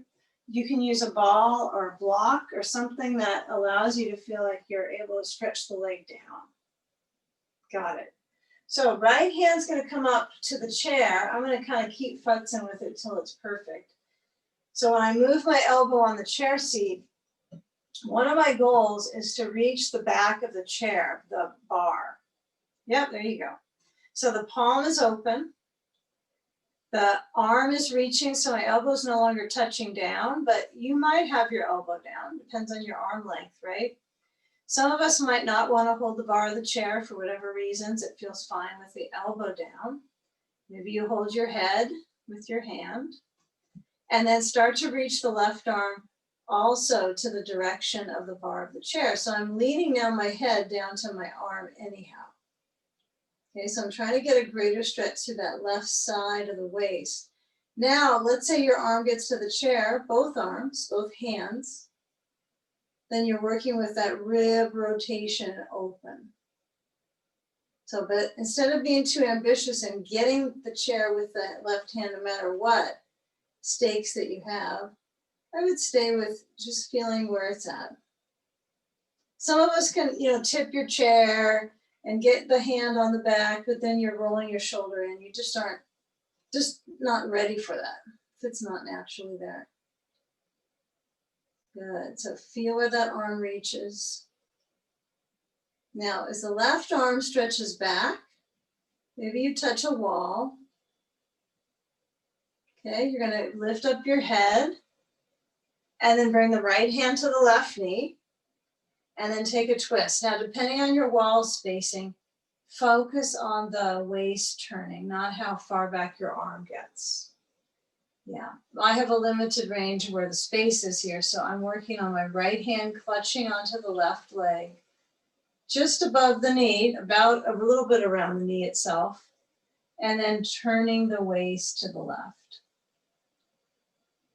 you can use a ball or a block or something that allows you to feel like you're able to stretch the leg down. Got it. So right hand's going to come up to the chair. I'm going to kind of keep futzing with it till it's perfect. So when I move my elbow on the chair seat, one of my goals is to reach the back of the chair, the bar. Yep, there you go. So the palm is open. The arm is reaching, so my elbow's no longer touching down, but you might have your elbow down. Depends on your arm length, right? Some of us might not want to hold the bar of the chair for whatever reasons. It feels fine with the elbow down. Maybe you hold your head with your hand and then start to reach the left arm also to the direction of the bar of the chair. So I'm leaning now my head down to my arm anyhow. Okay, so I'm trying to get a greater stretch to that left side of the waist. Now, let's say your arm gets to the chair, both arms, both hands. Then you're working with that rib rotation open. So, but instead of being too ambitious and getting the chair with the left hand, no matter what stakes that you have, I would stay with just feeling where it's at. Some of us can, tip your chair and get the hand on the back, but then you're rolling your shoulder in. You just aren't, not ready for that if it's not naturally there. Good, so feel where that arm reaches. Now, as the left arm stretches back, maybe you touch a wall. Okay, you're gonna lift up your head and then bring the right hand to the left knee and then take a twist. Now, depending on your wall spacing, focus on the waist turning, not how far back your arm gets. Yeah, I have a limited range where the space is here, so I'm working on my right hand clutching onto the left leg, just above the knee, about a little bit around the knee itself, and then turning the waist to the left.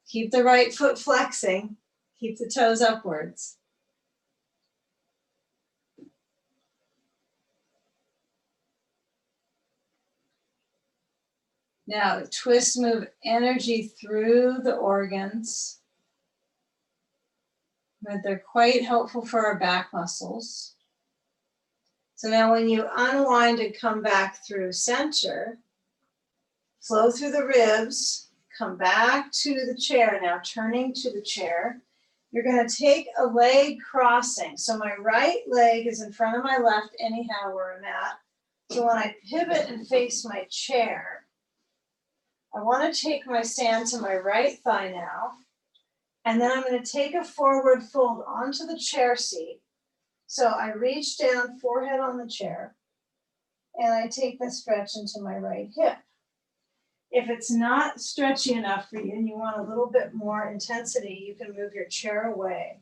Keep the right foot flexing, keep the toes upwards. Now, twist, move energy through the organs. But they're quite helpful for our back muscles. So now when you unwind and come back through center, flow through the ribs, come back to the chair. Now turning to the chair, you're going to take a leg crossing. So my right leg is in front of my left anyhow where I'm at. So when I pivot and face my chair, I want to take my stand to my right thigh now, and then I'm going to take a forward fold onto the chair seat. So I reach down, forehead on the chair, and I take the stretch into my right hip. If it's not stretchy enough for you and you want a little bit more intensity, you can move your chair away.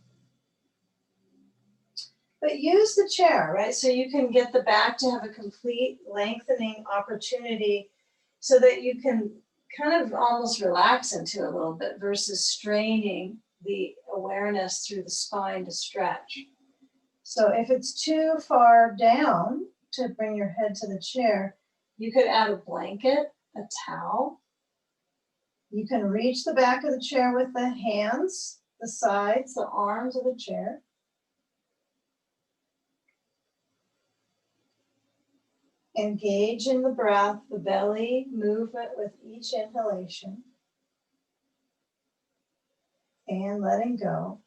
But use the chair, right? So you can get the back to have a complete lengthening opportunity so that you can kind of almost relax into a little bit versus straining the awareness through the spine to stretch. So if it's too far down to bring your head to the chair, you could add a blanket, a towel. You can reach the back of the chair with the hands, the sides, the arms of the chair. Engage in the breath, the belly movement with each inhalation. And letting go.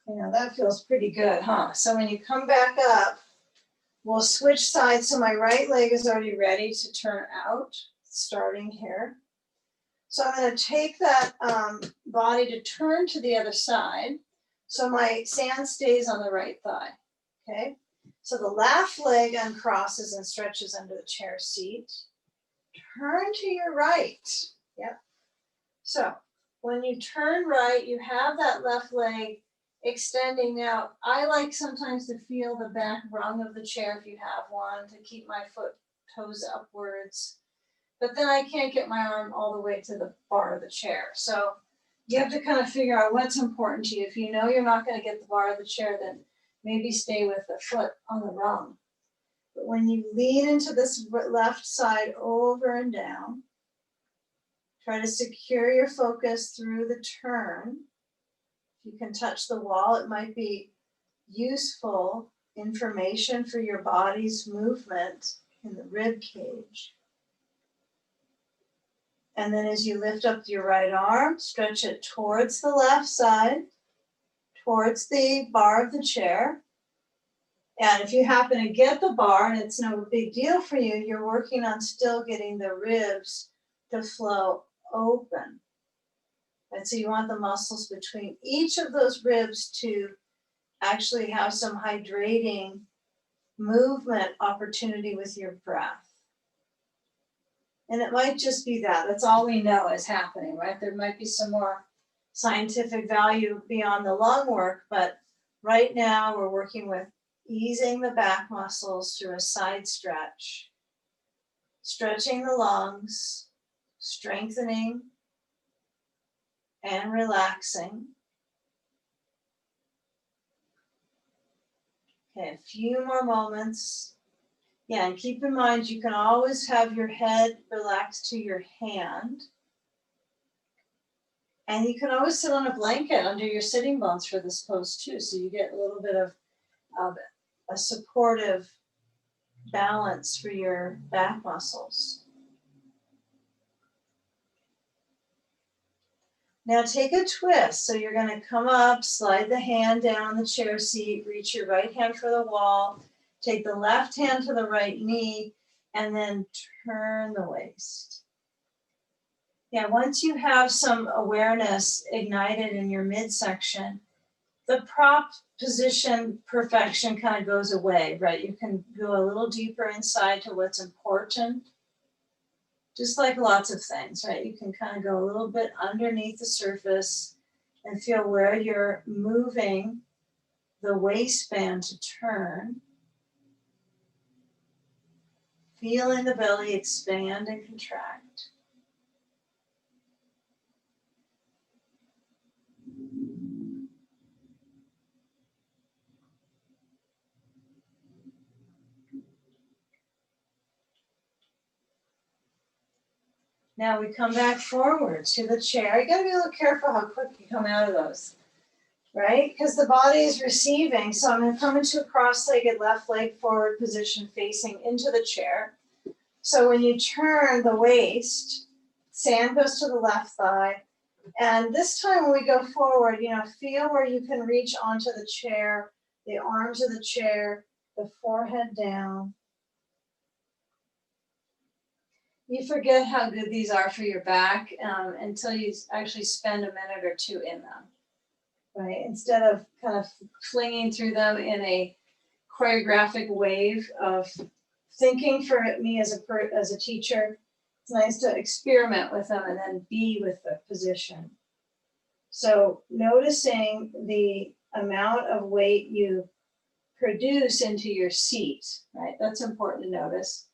You know, that feels pretty good, huh? So when you come back up, we'll switch sides. So my right leg is already ready to turn out, starting here. So I'm going to take that body to turn to the other side. So my sand stays on the right thigh, okay? So the left leg uncrosses and stretches under the chair seat. Turn to your right, yep. So when you turn right, you have that left leg extending. Now, I like sometimes to feel the back rung of the chair if you have one, to keep my foot toes upwards. But then I can't get my arm all the way to the bar of the chair. So you have to kind of figure out what's important to you. If you know you're not going to get the bar of the chair, then maybe stay with the foot on the rung. But when you lean into this left side over and down, try to secure your focus through the turn. If you can touch the wall, it might be useful information for your body's movement in the rib cage. And then as you lift up your right arm, stretch it towards the left side, towards the bar of the chair. And if you happen to get the bar and it's no big deal for you, you're working on still getting the ribs to flow open. And so you want the muscles between each of those ribs to actually have some hydrating movement opportunity with your breath. And it might just be that. That's all we know is happening, right? There might be some more scientific value beyond the lung work, but right now we're working with easing the back muscles through a side stretch, stretching the lungs, strengthening and relaxing. Okay, a few more moments. Yeah, and keep in mind, you can always have your head relaxed to your hand. And you can always sit on a blanket under your sitting bones for this pose too. So you get a little bit of a supportive balance for your back muscles. Now take a twist. So you're going to come up, slide the hand down the chair seat, reach your right hand for the wall, take the left hand to the right knee, and then turn the waist. Yeah, once you have some awareness ignited in your midsection, the prop position perfection kind of goes away, right? You can go a little deeper inside to what's important. Just like lots of things, right? You can kind of go a little bit underneath the surface and feel where you're moving the waistband to turn. Feeling the belly expand and contract. Now we come back forward to the chair. You gotta be a little careful how quick you come out of those, right? Because the body is receiving. So I'm gonna come into a cross-legged left leg forward position facing into the chair. So when you turn the waist, sand goes to the left thigh. And this time when we go forward, feel where you can reach onto the chair, the arms of the chair, the forehead down. You forget how good these are for your back until you actually spend a minute or two in them, right? Instead of kind of flinging through them in a choreographic wave of thinking. For me as a teacher, it's nice to experiment with them and then be with the position. So noticing the amount of weight you produce into your seat, right? That's important to notice.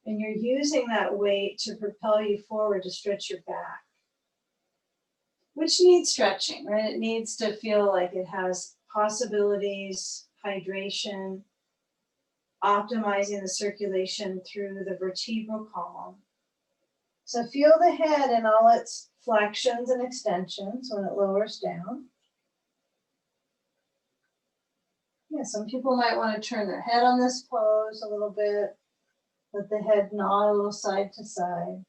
And you're using that weight to propel you forward to stretch your back, which needs stretching, right? It needs to feel like it has possibilities, hydration, optimizing the circulation through the vertebral column. So feel the head in all its flexions and extensions when it lowers down. Yeah, some people might want to turn their head on this pose a little bit. Let the head nod a little side to side.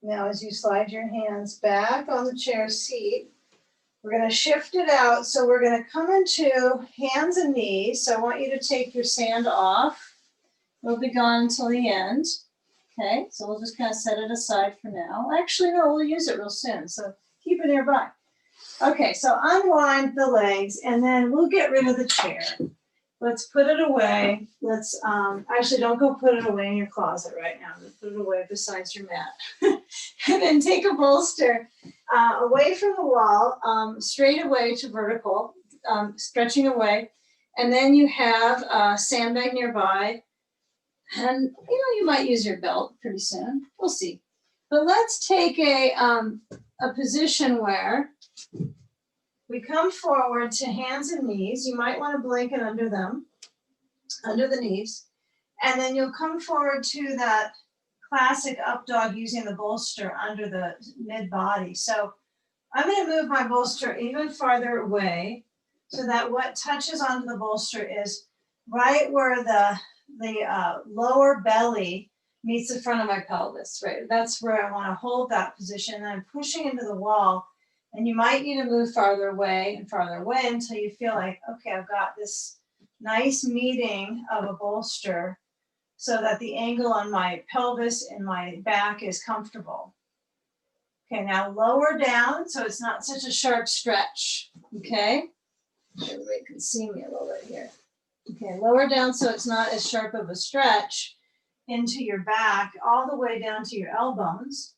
Now, as you slide your hands back on the chair seat, we're going to shift it out. So we're going to come into hands and knees. So I want you to take your sand off. It'll be gone until the end. Okay, so we'll just kind of set it aside for now. Actually, no, we'll use it real soon. So keep it nearby. Okay, so unwind the legs and then we'll get rid of the chair. Let's put it away. Let's actually don't go put it away in your closet right now. Let's put it away besides your mat. And then take a bolster away from the wall, straight away to vertical, stretching away. And then you have a sandbag nearby. And you might use your belt pretty soon. We'll see. But let's take a position where we come forward to hands and knees. You might want a blanket under them, under the knees. And then you'll come forward to that classic up dog using the bolster under the mid body. So I'm going to move my bolster even farther away so that what touches onto the bolster is right where the lower belly meets the front of my pelvis, right? That's where I want to hold that position. And I'm pushing into the wall. And you might need to move farther away and farther away until you feel like, okay, I've got this nice meeting of a bolster so that the angle on my pelvis and my back is comfortable. Okay, now lower down so it's not such a sharp stretch, okay? Everybody can see me a little bit here. Okay, lower down so it's not as sharp of a stretch into your back, all the way down to your elbows.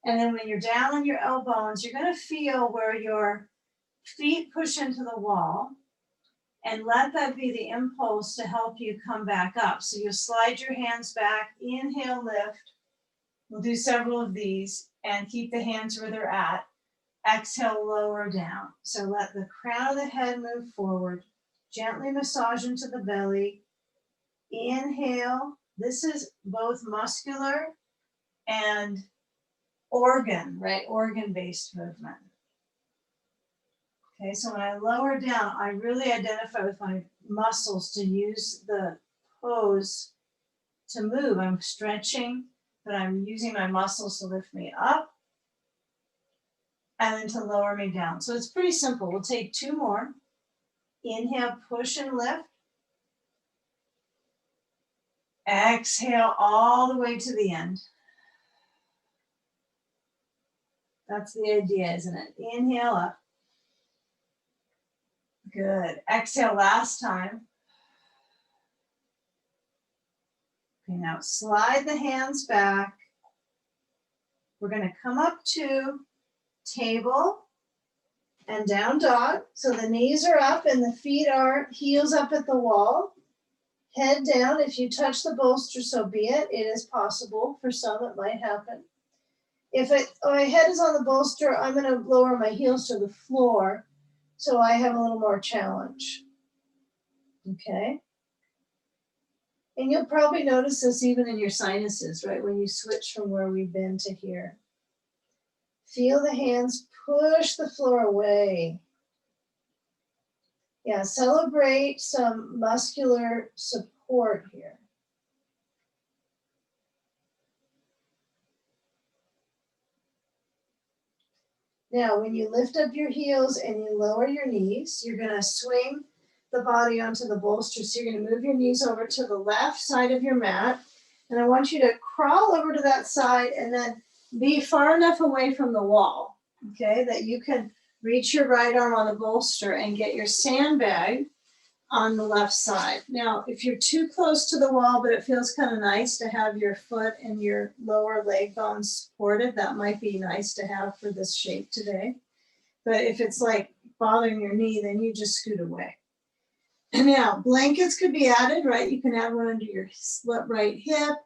And then when you're down on your elbows, you're going to feel where your feet push into the wall and let that be the impulse to help you come back up. So you'll slide your hands back, inhale, lift. We'll do several of these and keep the hands where they're at. Exhale, lower down. So let the crown of the head move forward. Gently massage into the belly. Inhale. This is both muscular and organ, right? Organ-based movement. Okay, so when I lower down, I really identify with my muscles to use the pose to move. I'm stretching, but I'm using my muscles to lift me up and then to lower me down. So it's pretty simple. We'll take two more. Inhale, push and lift. Exhale all the way to the end. That's the idea, isn't it? Inhale up. Good. Exhale last time. Okay, now slide the hands back. We're going to come up to table and down dog. So the knees are up and the feet are heels up at the wall. Head down. If you touch the bolster, so be it. It is possible. For some, it might happen. If my head is on the bolster, I'm going to lower my heels to the floor so I have a little more challenge. Okay? And you'll probably notice this even in your sinuses, right? When you switch from where we've been to here. Feel the hands push the floor away. Yeah, celebrate some muscular support here. Now, when you lift up your heels and you lower your knees, you're going to swing the body onto the bolster. So you're going to move your knees over to the left side of your mat. And I want you to crawl over to that side and then be far enough away from the wall, okay, that you can reach your right arm on the bolster and get your sandbag on the left side. Now, if you're too close to the wall, but it feels kind of nice to have your foot and your lower leg bones supported, that might be nice to have for this shape today. But if it's like bothering your knee, then you just scoot away. Now, blankets could be added, right? You can add one under your right hip.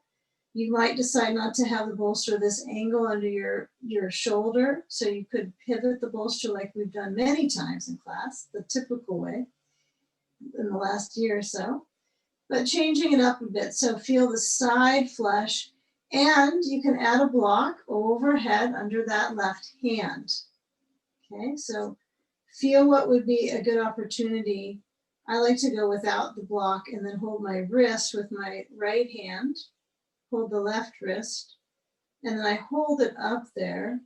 You might decide not to have the bolster this angle under your shoulder. So you could pivot the bolster like we've done many times in class, the typical way in the last year or so, but changing it up a bit. So feel the side flush, and you can add a block overhead under that left hand. Okay, so feel what would be a good opportunity. I like to go without the block and then hold my wrist with my right hand, hold the left wrist, And then I hold it up there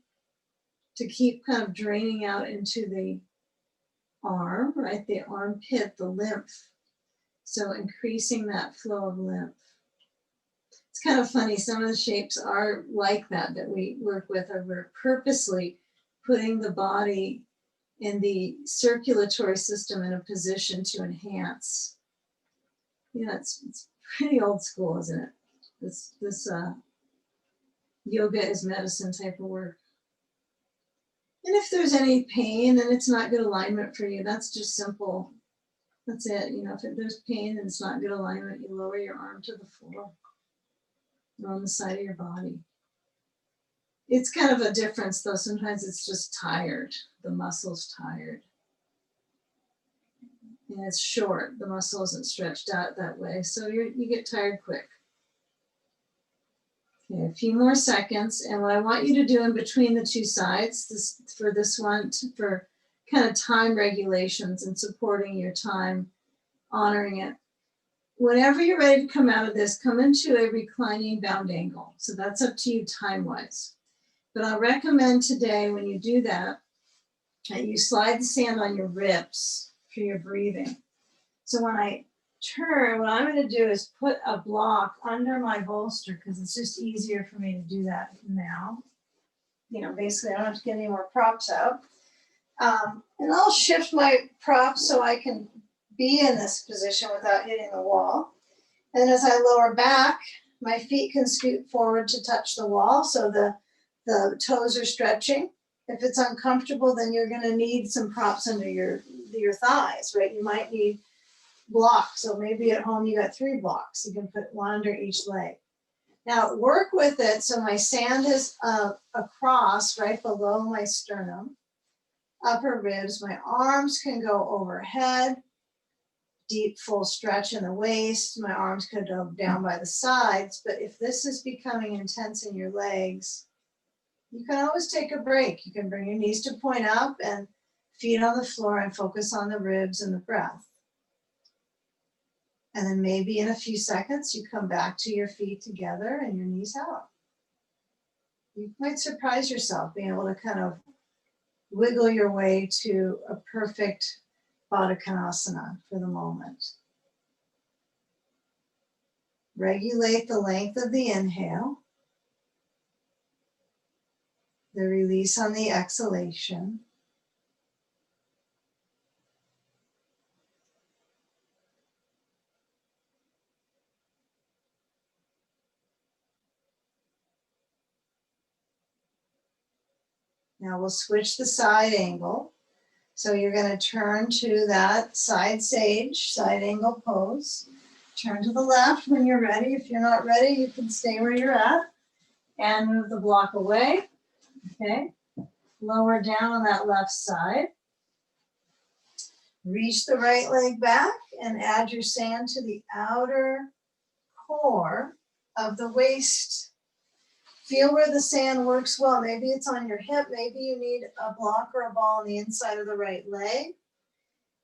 to keep kind of draining out into the arm, right? The armpit, the lymph. So increasing that flow of lymph. It's kind of funny. Some of the shapes are like that we work with, or we're purposely putting the body in the circulatory system in a position to enhance. Yeah, it's pretty old school, isn't it? This yoga is medicine type of work. And if there's any pain and it's not good alignment for you, that's just simple. That's it. You know, if there's pain and it's not good alignment, you lower your arm to the floor or on the side of your body. It's kind of a difference though. Sometimes it's just tired. The muscle's tired. And it's short. The muscle isn't stretched out that way. So you get tired quick. Okay, a few more seconds. And what I want you to do in between the two sides, for this one, for kind of time regulations and supporting your time, honoring it. Whenever you're ready to come out of this, come into a reclining bound angle. So that's up to you time-wise. But I'll recommend today when you do that, that you slide the sand on your ribs for your breathing. So when I turn, what I'm going to do is put a block under my bolster because it's just easier for me to do that now. You know, basically I don't have to get any more props out. And I'll shift my props so I can be in this position without hitting the wall. And as I lower back, my feet can scoot forward to touch the wall so the toes are stretching. If it's uncomfortable, then you're going to need some props under your thighs, right? You might need blocks. So maybe at home you got 3 blocks. You can put one under each leg. Now work with it so my sand is across right below my sternum, upper ribs. My arms can go overhead, deep full stretch in the waist. My arms could go down by the sides. But if this is becoming intense in your legs, you can always take a break. You can bring your knees to point up and feet on the floor and focus on the ribs and the breath. And then maybe in a few seconds, you come back to your feet together and your knees out. You might surprise yourself being able to kind of wiggle your way to a perfect Baddha Konasana for the moment. Regulate the length of the inhale, the release on the exhalation. Now we'll switch the side angle. So you're going to turn to that side sage, side angle pose. Turn to the left when you're ready. If you're not ready, you can stay where you're at and move the block away. Okay. Lower down on that left side. Reach the right leg back and add your sand to the outer core of the waist. Feel where the sand works well. Maybe it's on your hip. Maybe you need a block or a ball on the inside of the right leg.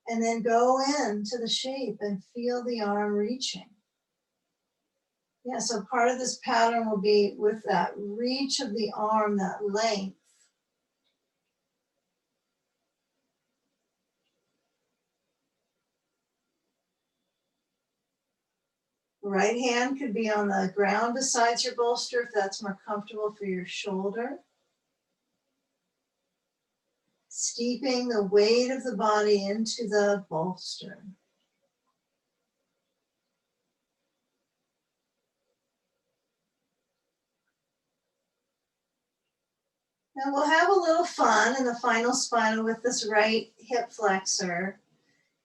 And then go into the shape and feel the arm reaching. Yeah, so part of this pattern will be with that reach of the arm, that length. Right hand could be on the ground beside your bolster if that's more comfortable for your shoulder. Steeping the weight of the body into the bolster. Now we'll have a little fun in the final spinal with this right hip flexor.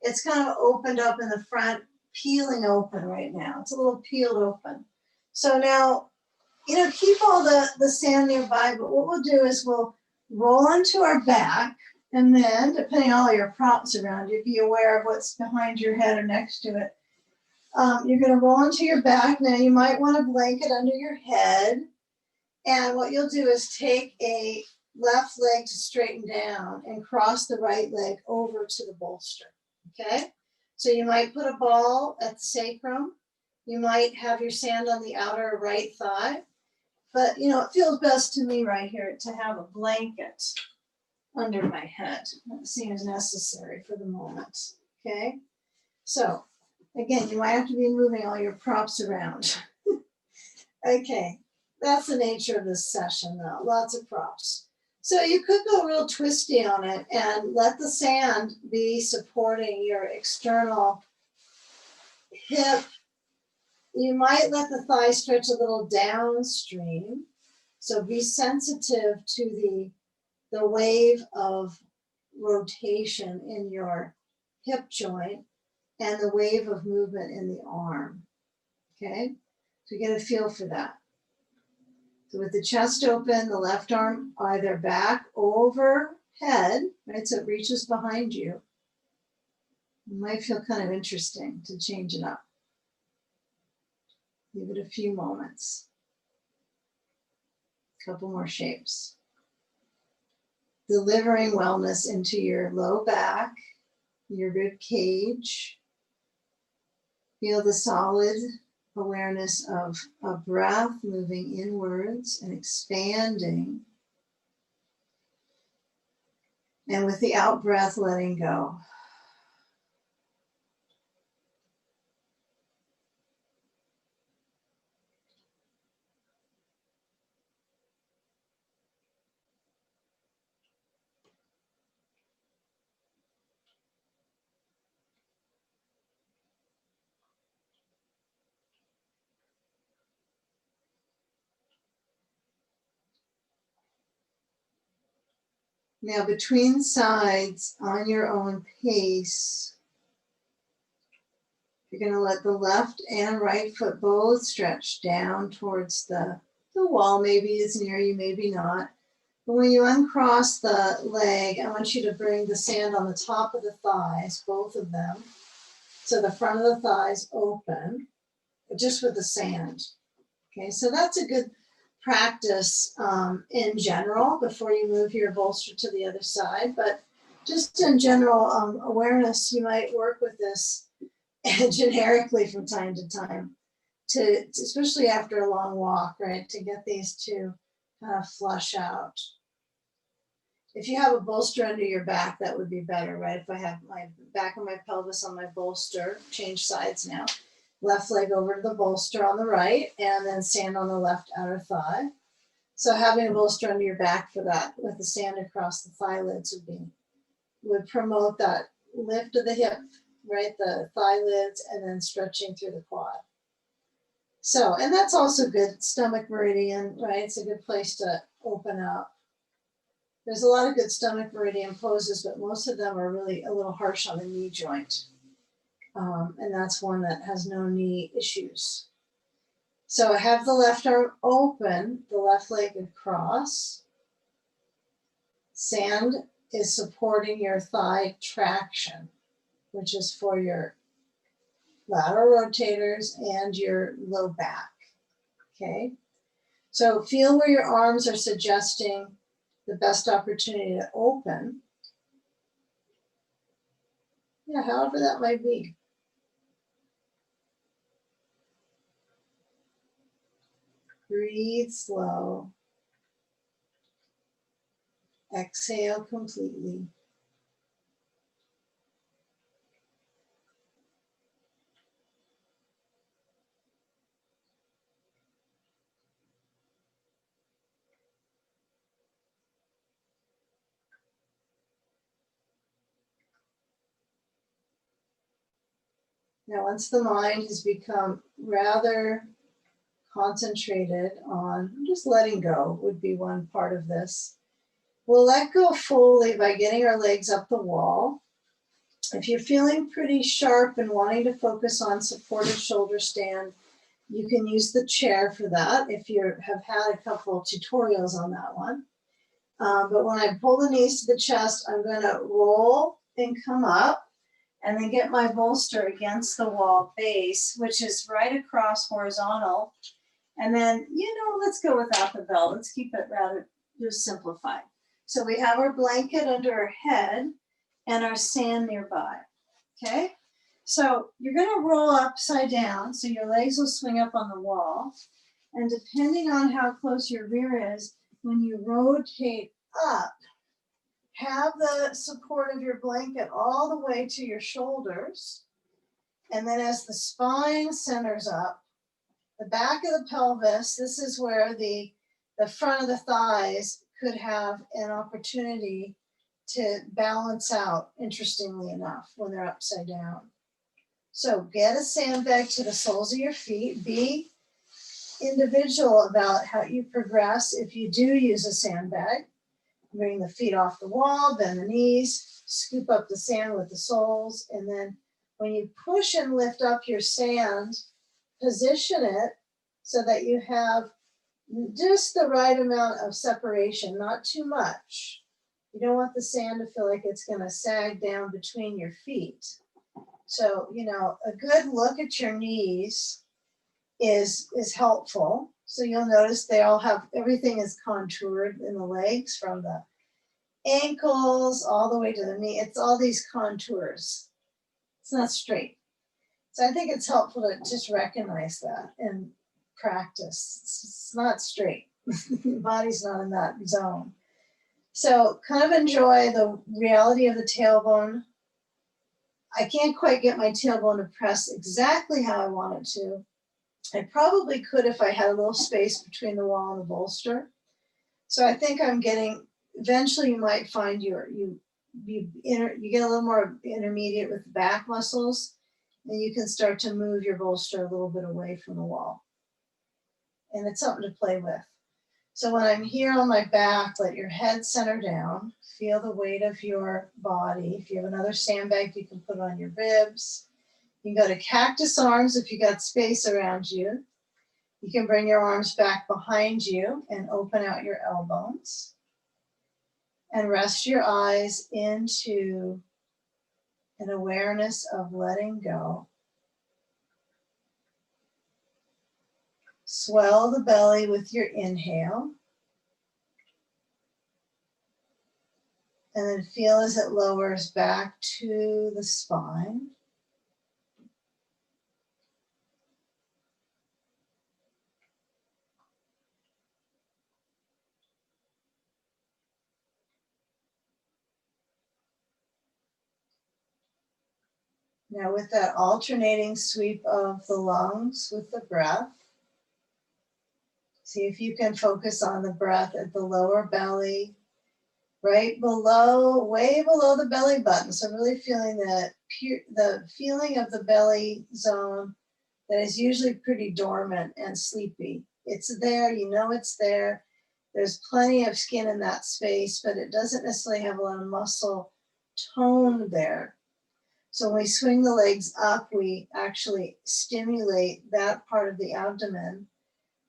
It's kind of opened up in the front, peeling open right now. It's a little peeled open. So now, you know, keep all the sand nearby, but what we'll do is we'll roll onto our back, and then, depending on all your props around you, be aware of what's behind your head or next to it. You're going to roll onto your back. Now, you might want a blanket under your head. And what you'll do is take a left leg to straighten down and cross the right leg over to the bolster, okay? So you might put a ball at the sacrum. You might have your sand on the outer right thigh. But, you know, it feels best to me right here to have a blanket under my head. That seems necessary for the moment, okay? So, again, you might have to be moving all your props around. Okay, that's the nature of this session though, lots of props. So you could go real twisty on it and let the sand be supporting your external hip. You might let the thigh stretch a little downstream. So be sensitive to the wave of rotation in your hip joint and the wave of movement in the arm. Okay, so you get a feel for that. So with the chest open, the left arm either back overhead, right? So it reaches behind you. It might feel kind of interesting to change it up. Give it a few moments. A couple more shapes. Delivering wellness into your low back, your rib cage. Feel the solid awareness of a breath moving inwards and expanding. And with the out breath, letting go. Now, between sides, on your own pace, you're going to let the left and right foot both stretch down towards the wall. Maybe it's near you, maybe not. But when you uncross the leg, I want you to bring the sand on the top of the thighs, both of them. So the front of the thighs open, just with the sand. Okay, so that's a good practice in general before you move your bolster to the other side. But just in general awareness, you might work with this generically from time to time, to especially after a long walk, right? To get these to kind of flush out. If you have a bolster under your back, that would be better, right? If I have my back of my pelvis on my bolster, change sides now. Left leg over to the bolster on the right, and then sand on the left outer thigh. So having a bolster under your back for that, with the sand across the thigh lids would promote that lift of the hip, right? The thigh lids, and then stretching through the quad. So, and that's also good. Stomach meridian, right? It's a good place to open up. There's a lot of good stomach meridian poses, but most of them are really a little harsh on the knee joint. And that's one that has no knee issues. So I have the left arm open, the left leg across. Sand is supporting your thigh traction, which is for your lateral rotators and your low back. Okay, so feel where your arms are suggesting the best opportunity to open. Yeah, however that might be. Breathe slow. Exhale completely. Now, once the mind has become rather concentrated on just letting go, would be one part of this. We'll let go fully by getting our legs up the wall. If you're feeling pretty sharp and wanting to focus on supported shoulder stand, you can use the chair for that if you have had a couple tutorials on that one. But when I pull the knees to the chest, I'm going to roll and come up and then get my bolster against the wall base, which is right across horizontal. And then, let's go without the belt. Let's keep it rather just simplified. So we have our blanket under our head and our sand nearby, okay? So you're gonna roll upside down, so your legs will swing up on the wall. And depending on how close your rear is, when you rotate up, have the support of your blanket all the way to your shoulders. And then as the spine centers up, the back of the pelvis, this is where the front of the thighs could have an opportunity to balance out, interestingly enough, when they're upside down. So get a sandbag to the soles of your feet. Be individual about how you progress. If you do use a sandbag, bring the feet off the wall, bend the knees, scoop up the sand with the soles, and then when you push and lift up your sand, position it so that you have just the right amount of separation, not too much. You don't want the sand to feel like it's going to sag down between your feet. So, you know, a good look at your knees is helpful. So you'll notice they all have, everything is contoured in the legs from the ankles all the way to the knee. It's all these contours. It's not straight. So I think it's helpful to just recognize that and practice. It's not straight. Your body's not in that zone. So kind of enjoy the reality of the tailbone. I can't quite get my tailbone to press exactly how I want it to. I probably could if I had a little space between the wall and the bolster. So I think I'm getting, eventually you might find you get a little more intermediate with the back muscles, and you can start to move your bolster a little bit away from the wall. And it's something to play with. So when I'm here on my back, let your head center down. Feel the weight of your body. If you have another sandbag, you can put it on your ribs. You can go to cactus arms if you got space around you. You can bring your arms back behind you and open out your elbows. And rest your eyes into an awareness of letting go. Swell the belly with your inhale. And then feel as it lowers back to the spine. Now with that alternating sweep of the lungs with the breath, see if you can focus on the breath at the lower belly, right below, way below the belly button. So really feeling the feeling of the belly zone that is usually pretty dormant and sleepy. It's there, you know it's there. There's plenty of skin in that space, but it doesn't necessarily have a lot of muscle tone there. So when we swing the legs up, we actually stimulate that part of the abdomen.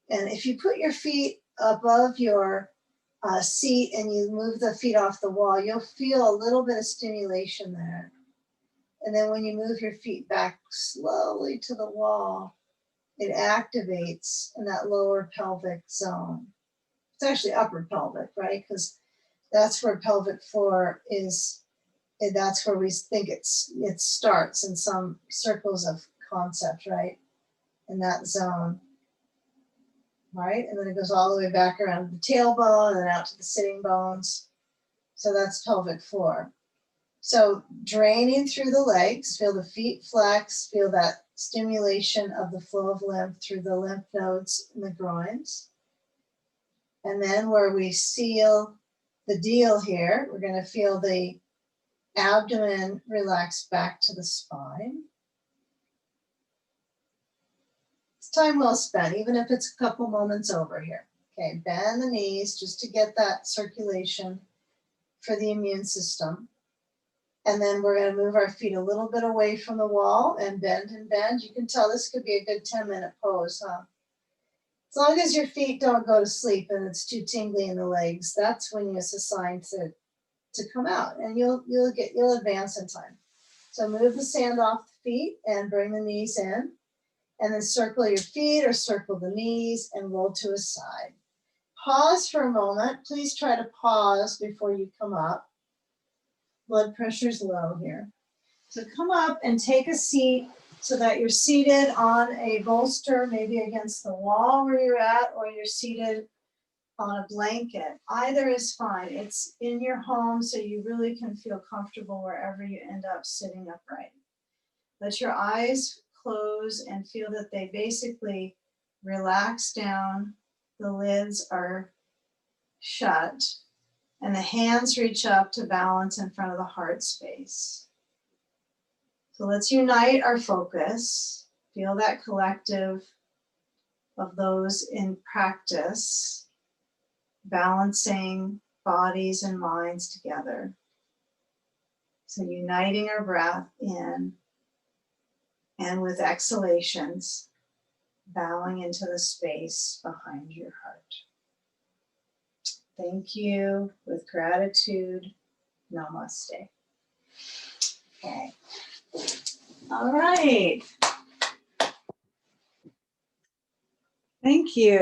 And if you put your feet above your seat and you move the feet off the wall, you'll feel a little bit of stimulation there. And then when you move your feet back slowly to the wall, it activates in that lower pelvic zone. It's actually upper pelvic, right? Because that's where pelvic floor is. That's where we think it starts in some circles of concept, right? In that zone, right? And then it goes all the way back around the tailbone and then out to the sitting bones. So that's pelvic floor. So draining through the legs, feel the feet flex, feel that stimulation of the flow of lymph through the lymph nodes in the groins. And then where we seal the deal here, we're going to feel the abdomen relax back to the spine. It's time well spent, even if it's a couple moments over here. Okay, bend the knees just to get that circulation for the immune system. And then we're going to move our feet a little bit away from the wall and bend and bend. You can tell this could be a good 10-minute pose, huh? As long as your feet don't go to sleep and it's too tingly in the legs, that's when it's assigned to come out, and you'll advance in time. So move the sand off the feet and bring the knees in, and then circle your feet or circle the knees and roll to a side. Pause for a moment. Please try to pause before you come up. Blood pressure's low here. So come up and take a seat so that you're seated on a bolster, maybe against the wall where you're at, or you're seated on a blanket. Either is fine. It's in your home, so you really can feel comfortable wherever you end up sitting upright. Let your eyes close and feel that they basically relax down. The lids are shut, and the hands reach up to balance in front of the heart space. So let's unite our focus. Feel that collective of those in practice, balancing bodies and minds together. So uniting our breath in, and with exhalations, bowing into the space behind your heart. Thank you. With gratitude, namaste. Okay. All right. Thank you.